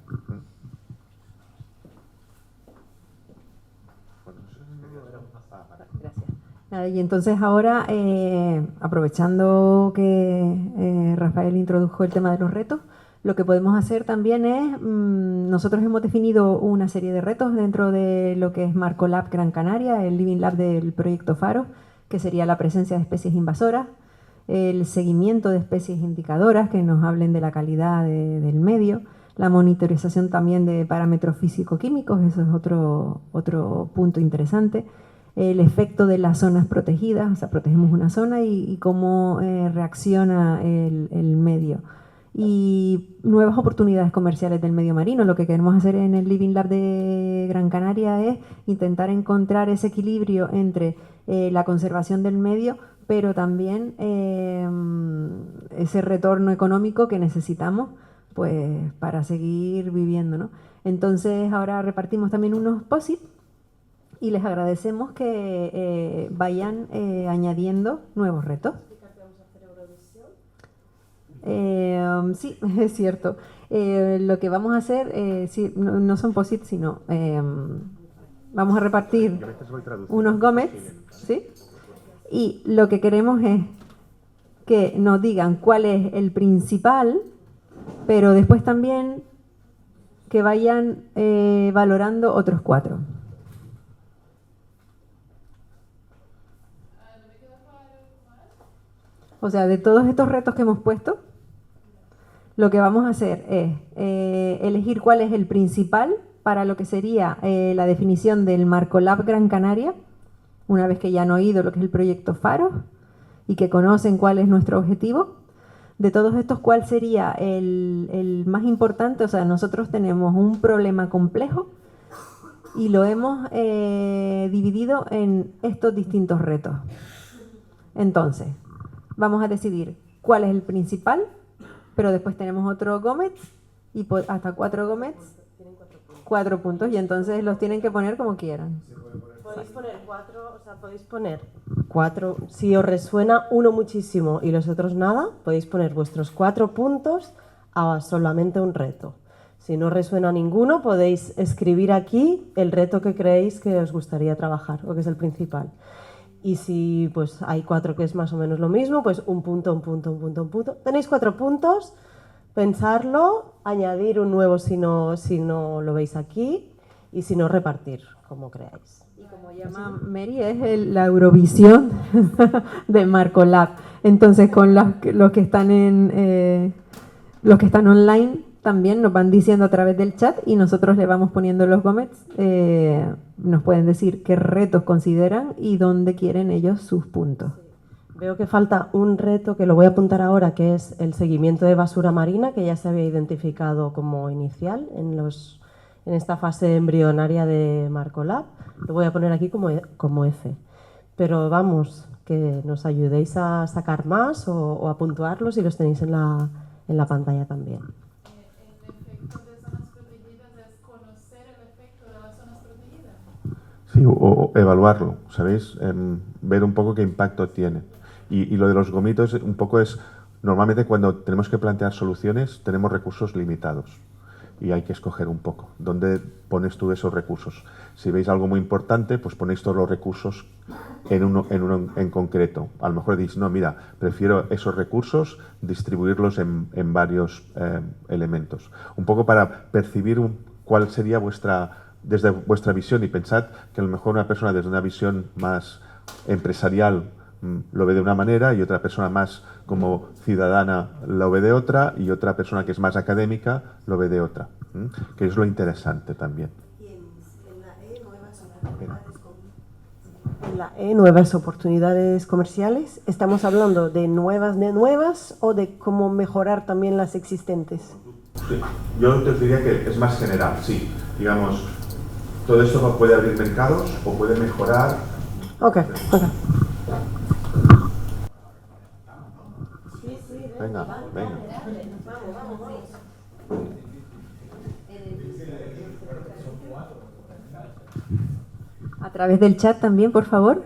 Gracias. Y entonces ahora, aprovechando que Rafael introdujo el tema de los retos, lo que podemos hacer también es, nosotros hemos definido una serie de retos dentro de lo que es Marco Lab Gran Canaria, el Living Lab del proyecto Faro, que sería la presencia de especies invasoras, el seguimiento de especies indicadoras que nos hablen de la calidad del medio, la monitorización también de parámetros físico-químicos, eso es otro punto interesante, el efecto de las zonas protegidas, o sea, protegemos una zona y cómo reacciona el medio. Y nuevas oportunidades comerciales del medio marino. Lo que queremos hacer en el Living Lab de Gran Canaria es intentar encontrar ese equilibrio entre la conservación del medio, pero también ese retorno económico que necesitamos pues, para seguir viviendo, ¿no? Entonces ahora repartimos también unos POSIT y les agradecemos que vayan añadiendo nuevos retos. Sí, es cierto. Lo que vamos a hacer, sí, no son POSIT, sino vamos a repartir unos gomets, ¿sí? Y lo que queremos es que nos digan cuál es el principal, pero después también que vayan valorando otros 4. O sea, de todos estos retos que hemos puesto, lo que vamos a hacer es elegir cuál es el principal para lo que sería la definición del Marcolab Gran Canaria, una vez que ya han oído lo que es el proyecto Faros y que conocen cuál es nuestro objetivo. De todos estos, ¿cuál sería el más importante? O sea, nosotros tenemos un problema complejo y lo hemos dividido en estos distintos retos. Entonces, vamos a decidir cuál es el principal, pero después tenemos otro Gómez y hasta 4 Gómez, 4 puntos, y entonces los tienen que poner como quieran. Podéis poner 4, o sea, podéis poner 4, si os resuena uno muchísimo y los otros nada, podéis poner vuestros 4 puntos a solamente un reto. Si no resuena ninguno, podéis escribir aquí el reto que creéis que os gustaría trabajar o que es el principal. Y si pues hay 4 que es más o menos lo mismo, pues un punto, un punto, un punto, un punto. Tenéis 4 puntos, pensarlo, añadir un nuevo si no lo veis aquí y si no repartir, como creáis. Y como llama Mary, es la Eurovisión de Marcolab. Entonces, con los que están los que están online también nos van diciendo a través del chat y nosotros le vamos poniendo los Gómez. Nos pueden decir qué retos consideran y dónde quieren ellos sus puntos. Veo que falta un reto que lo voy a apuntar ahora, que es el seguimiento de basura marina, que ya se había identificado como inicial en esta fase embrionaria de Marcolab. Lo voy a poner aquí como F. Pero vamos, que nos ayudéis a sacar más o a puntuarlos y los tenéis en la pantalla también. Sí, o evaluarlo, ¿sabéis? Ver un poco qué impacto tiene. Y lo de los gomitos un poco es, normalmente cuando tenemos que plantear soluciones tenemos recursos limitados y hay que escoger un poco. ¿Dónde pones tú esos recursos? Si veis algo muy importante, pues ponéis todos los recursos en uno en concreto. A lo mejor decís, no, mira, prefiero esos recursos distribuirlos en varios elementos. Un poco para percibir cuál sería desde vuestra visión, y pensad que a lo mejor una persona desde una visión más empresarial lo ve de una manera y otra persona más como ciudadana lo ve de otra y otra persona que es más académica lo ve de otra, que es lo interesante también. En la E, nuevas oportunidades comerciales, ¿estamos hablando de nuevas o de cómo mejorar también las existentes? Sí, yo te diría que es más general, sí. Digamos, todo esto puede abrir mercados o puede mejorar. Ok. Venga. A través del chat también, por favor.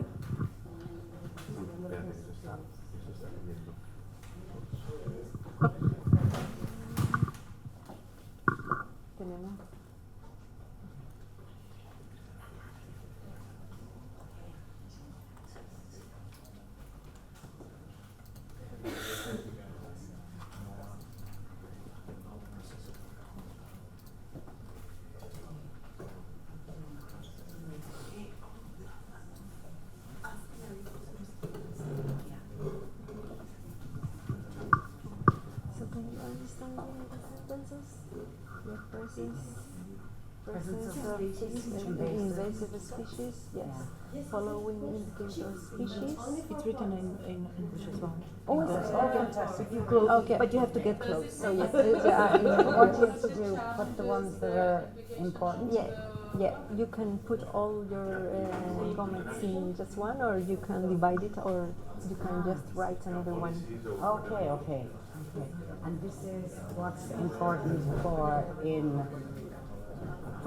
Invasive species, yes. Following indicator species. It's written in English as well. Oh, fantastic. Okay, but you have to get close. So yes, What do you have to do? Put the ones that are important? yeah. You can put all your comments in just one, or you can divide it, or you can just write another one. Okay. And this is what's important for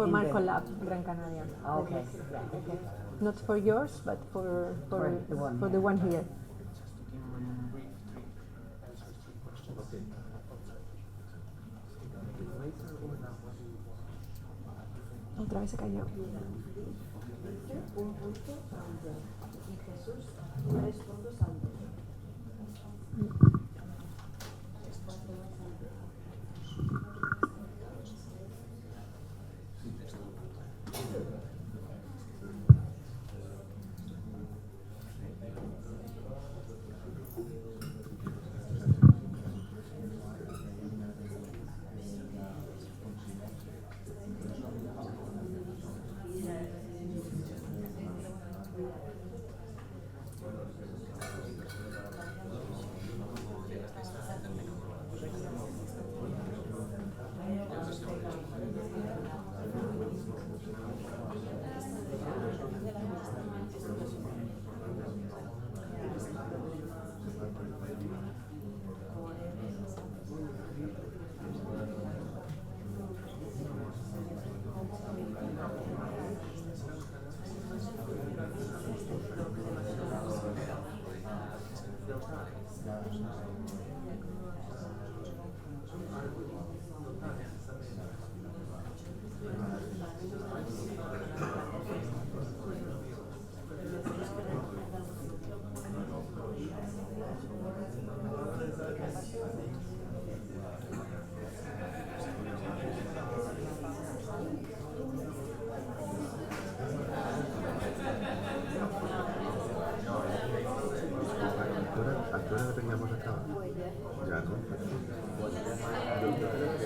Marcolab Gran Canaria. Okay. Yeah. Okay. Not for yours, but for the one here. Otra vez se cayó. Un punto santo. Y Jesús, 3 puntos santos. ¿A qué hora deberíamos acabar? Ya, ¿no? Yo creo que...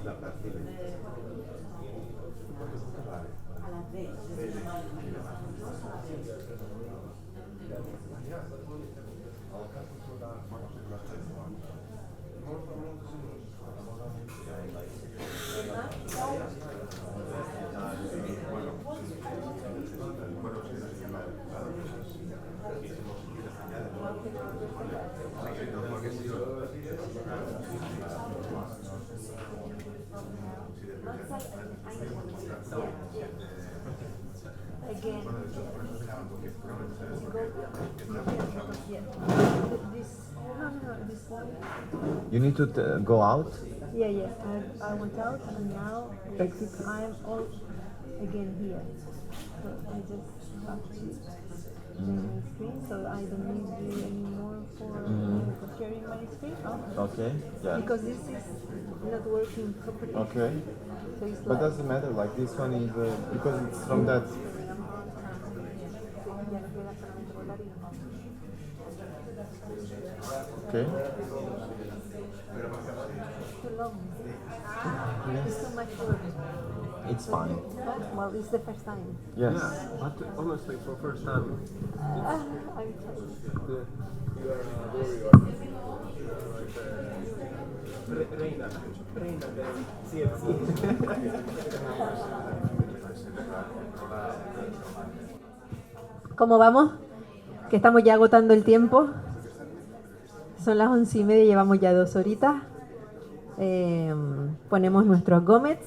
La partida. Vale. A las 3. Again. You need to go out. Yeah, yeah. I went out and now I'm all again here. So I just have to share my screen, so I don't need you anymore for sharing my screen. Oh. Okay. Yeah. Because this is not working properly. Okay. So it's But doesn't matter. Like this one is because it's from that. Okay. Too long. Yes. It's too much work. It's fine. Well, it's the first time. Yes. Yeah, but honestly, for first time, I'm tired. ¿Cómo vamos? Que estamos ya agotando el tiempo. Son las 11:30, llevamos ya 2 horitas. Ponemos nuestros gomets.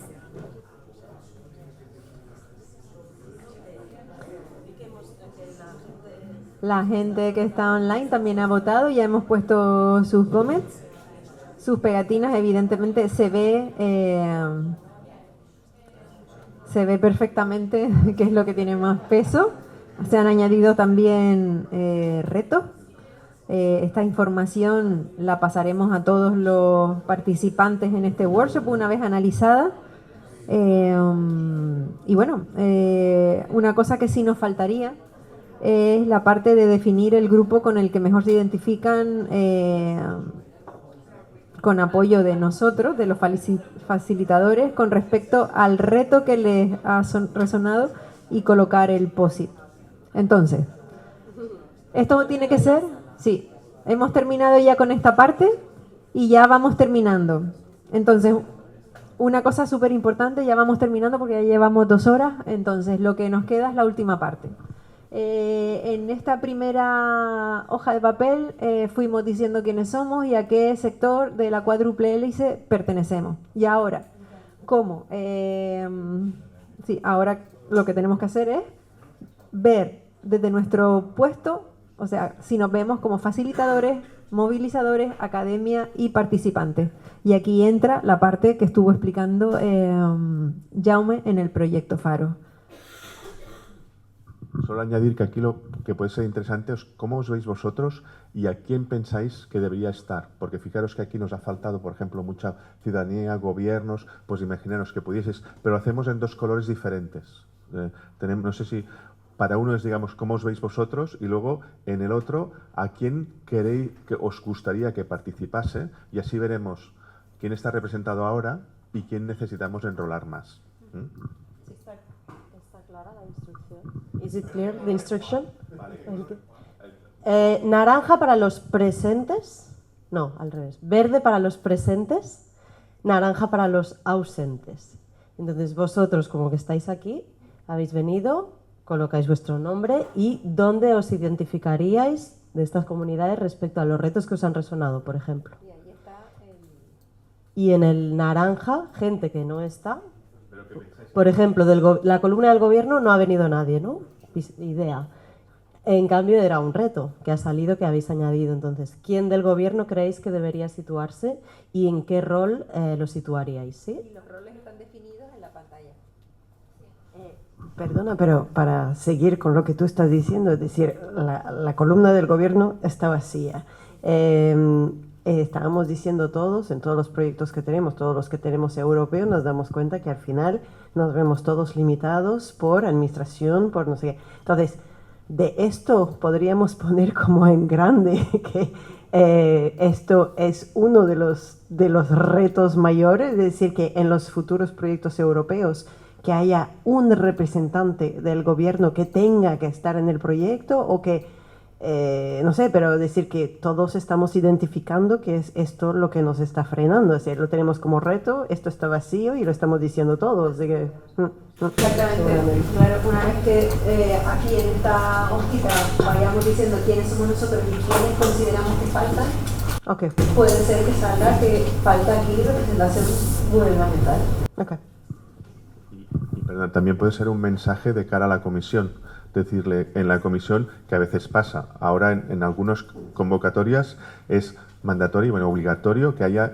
La gente que está online también ha votado, ya hemos puesto sus gomets, sus pegatinas, evidentemente se ve perfectamente qué es lo que tiene más peso. Se han añadido también retos. Esta información la pasaremos a todos los participantes en este workshop una vez analizada. Y bueno, una cosa que sí nos faltaría es la parte de definir el grupo con el que mejor se identifican con apoyo de nosotros, de los facilitadores, con respecto al reto que les ha resonado y colocar el POSIT. Entonces, ¿esto tiene que ser? Sí. Hemos terminado ya con esta parte y ya vamos terminando. Entonces, una cosa súper importante, ya vamos terminando porque ya llevamos 2 horas, entonces lo que nos queda es la última parte. En esta primera hoja de papel fuimos diciendo quiénes somos y a qué sector de la cuádruple hélice pertenecemos. Y ahora, ¿cómo? Sí, ahora lo que tenemos que hacer es ver desde nuestro puesto, o sea, si nos vemos como facilitadores, movilizadores, academia y participantes. Y aquí entra la parte que estuvo explicando Jaume en el proyecto Faro. Solo añadir que aquí lo que puede ser interesante es cómo os veis vosotros y a quién pensáis que debería estar. Porque fijaros que aquí nos ha faltado, por ejemplo, mucha ciudadanía, gobiernos, pues imaginaros que pudieseis, pero lo hacemos en dos colores diferentes. No sé si para uno es, digamos, cómo os veis vosotros y luego en el otro a quién queréis que os gustaría que participase y así veremos quién está representado ahora y quién necesitamos enrolar más. ¿Está clara la instrucción? ¿Is it clear, the instruction? Naranja para los presentes, no, al revés. Verde para los presentes, naranja para los ausentes. Entonces vosotros, como que estáis aquí, habéis venido, colocáis vuestro nombre y dónde os identificaríais de estas comunidades respecto a los retos que os han resonado, por ejemplo. Y ahí está Y en el naranja, gente que no está. Por ejemplo, la columna del gobierno no ha venido nadie, ¿no? Idea. En cambio, era un reto que ha salido, que habéis añadido. Entonces, ¿quién del gobierno creéis que debería situarse y en qué rol lo situaríais? ¿Sí? Y los roles están definidos en la pantalla. Perdona, pero para seguir con lo que tú estás diciendo, es decir, la columna del gobierno está vacía. Estábamos diciendo todos, en todos los proyectos que tenemos, todos los que tenemos europeos, nos damos cuenta que al final nos vemos todos limitados por administración, por no sé qué. Entonces, de esto podríamos poner como en grande que esto es uno de los retos mayores, es decir, que en los futuros proyectos europeos que haya un representante del gobierno que tenga que estar en el proyecto o que, no sé, pero decir que todos estamos identificando que es esto lo que nos está frenando, es decir, lo tenemos como reto, esto está vacío y lo estamos diciendo todos. Así que, Exactamente, claro, una vez que aquí en esta hojita vayamos diciendo quiénes somos nosotros y quiénes consideramos que faltan, okay, puede ser que salga que falta aquí representación gubernamental. Okay. Y perdón, también puede ser un mensaje de cara a la comisión, decirle en la comisión que a veces pasa. Ahora en algunas convocatorias es mandatorio, bueno, obligatorio que haya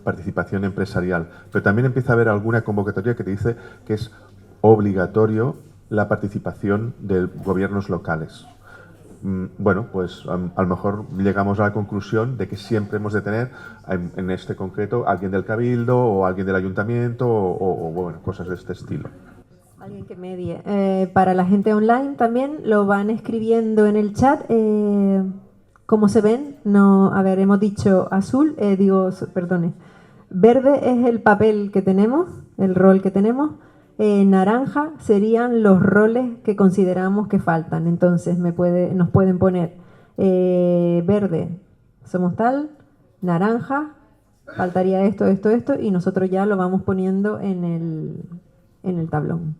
participación empresarial, pero también empieza a haber alguna convocatoria que te dice que es obligatorio la participación de gobiernos locales. Bueno, pues a lo mejor llegamos a la conclusión de que siempre hemos de tener, en este concreto, alguien del Cabildo o alguien del Ayuntamiento o bueno, cosas de este estilo. Alguien que medie. Para la gente online también lo van escribiendo en el chat. Como se ven, no, a ver, hemos dicho azul, perdone, verde es el papel que tenemos, el rol que tenemos. Naranja serían los roles que consideramos que faltan. Entonces nos pueden poner verde, somos tal, naranja, faltaría esto, esto, esto, y nosotros ya lo vamos poniendo en el tablón.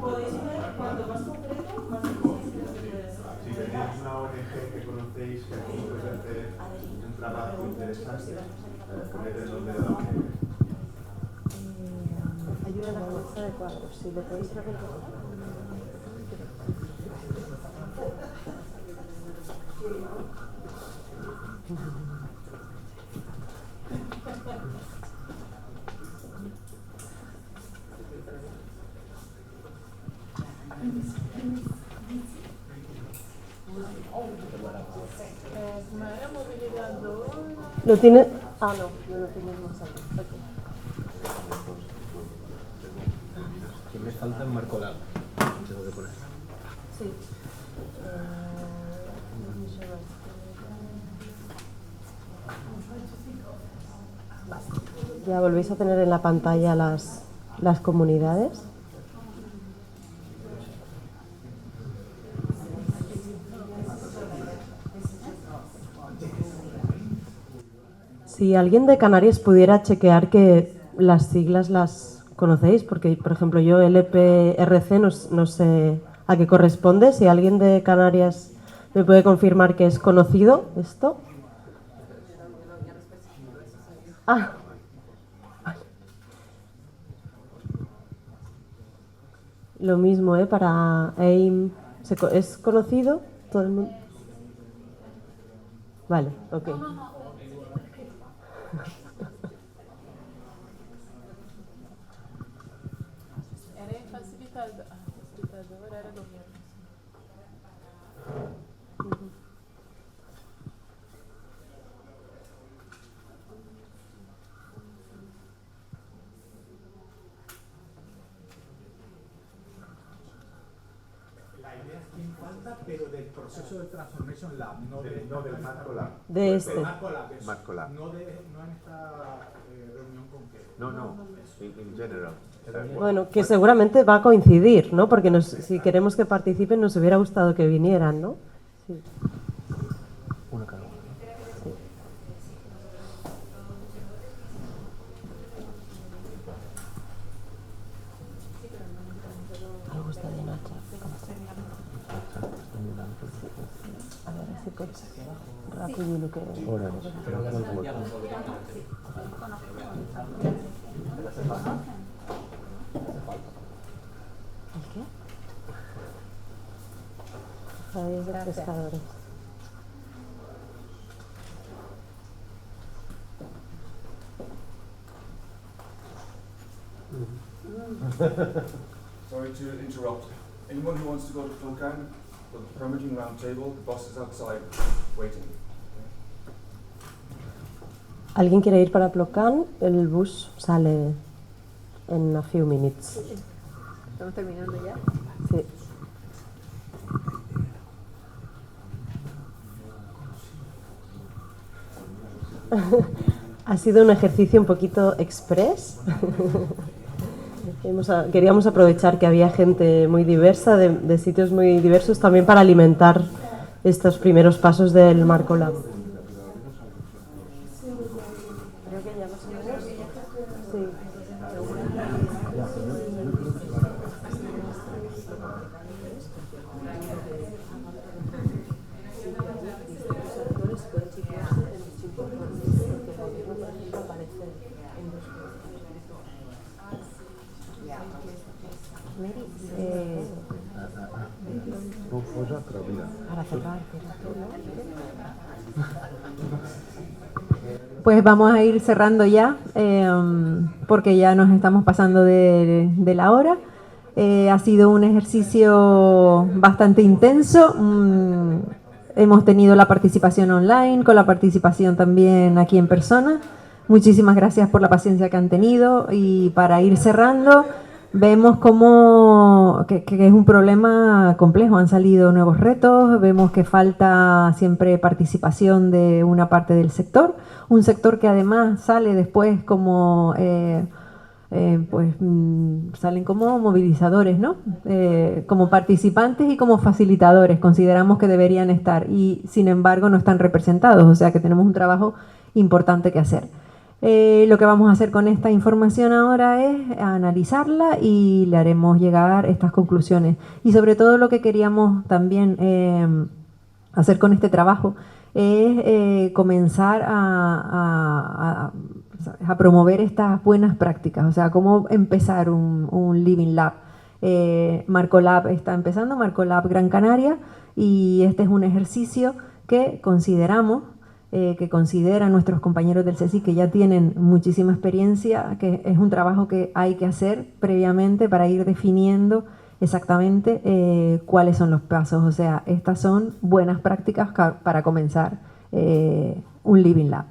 Podéis ver cuanto más concreto, más difícil. Si tenéis una ONG que conocéis que puede hacer un trabajo interesante, poned el nombre de la ONG. Ayuda a la cabeza de cuadros, si le podéis preguntar. ¿Lo tiene? Ah, no lo tenemos aquí. Okay. ¿Qué me falta en Marco Lago? Tengo que poner. Sí. Ya volvéis a tener en la pantalla las comunidades. Si alguien de Canarias pudiera chequear que las siglas las conocéis, porque, por ejemplo, yo LPRC no sé a qué corresponde. Si alguien de Canarias me puede confirmar que es conocido esto. Ah. Lo mismo, para AIM. ¿Es conocido? ¿Todo el mundo? Vale, ok. Pero del proceso de Transformation Lab, no del Marco Lab. De este. Marco Lab. No en esta reunión concreta. No, en general. Bueno, que seguramente va a coincidir, ¿no? Porque si queremos que participen, nos hubiera gustado que vinieran, ¿no? Sí. Una cada uno. Sí. Algo está de noche. A ver, así pues, rápido lo que... ¿El qué? Javier de Pescadores. Sorry to interrupt. Anyone who wants to go to Fulcan, the permitting round table, the bus is outside waiting. ¿Alguien quiere ir para Plocan? El bus sale en a few minutes. ¿Estamos terminando ya? Sí. Ha sido un ejercicio un poquito express. Queríamos aprovechar que había gente muy diversa, de sitios muy diversos, también para alimentar estos primeros pasos del Marco Lab. Creo que ya más o menos. Sí. Para cerrar. Pues vamos a ir cerrando ya, porque ya nos estamos pasando de la hora. Ha sido un ejercicio bastante intenso. Hemos tenido la participación online, con la participación también aquí en persona. Muchísimas gracias por la paciencia que han tenido. Y para ir cerrando, vemos que es un problema complejo. Han salido nuevos retos, vemos que falta siempre participación de una parte del sector. Un sector que además sale después como... salen como movilizadores, ¿no? Como participantes y como facilitadores, consideramos que deberían estar y sin embargo no están representados, o sea que tenemos un trabajo importante que hacer. Lo que vamos a hacer con esta información ahora es analizarla y le haremos llegar estas conclusiones. Y sobre todo lo que queríamos también hacer con este trabajo es comenzar a promover estas buenas prácticas, o sea, cómo empezar un Living Lab. Marco Lab está empezando, Marco Lab Gran Canaria, y este es un ejercicio que consideramos, que consideran nuestros compañeros del CSIC, que ya tienen muchísima experiencia, que es un trabajo que hay que hacer previamente para ir definiendo exactamente cuáles son los pasos. O sea, estas son buenas prácticas para comenzar un Living Lab.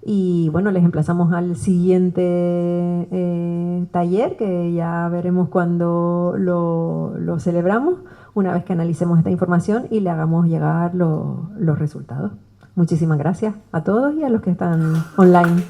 Y bueno, les emplazamos al siguiente taller, que ya veremos cuando lo celebramos, una vez que analicemos esta información y le hagamos llegar los resultados. Muchísimas gracias a todos y a los que están online.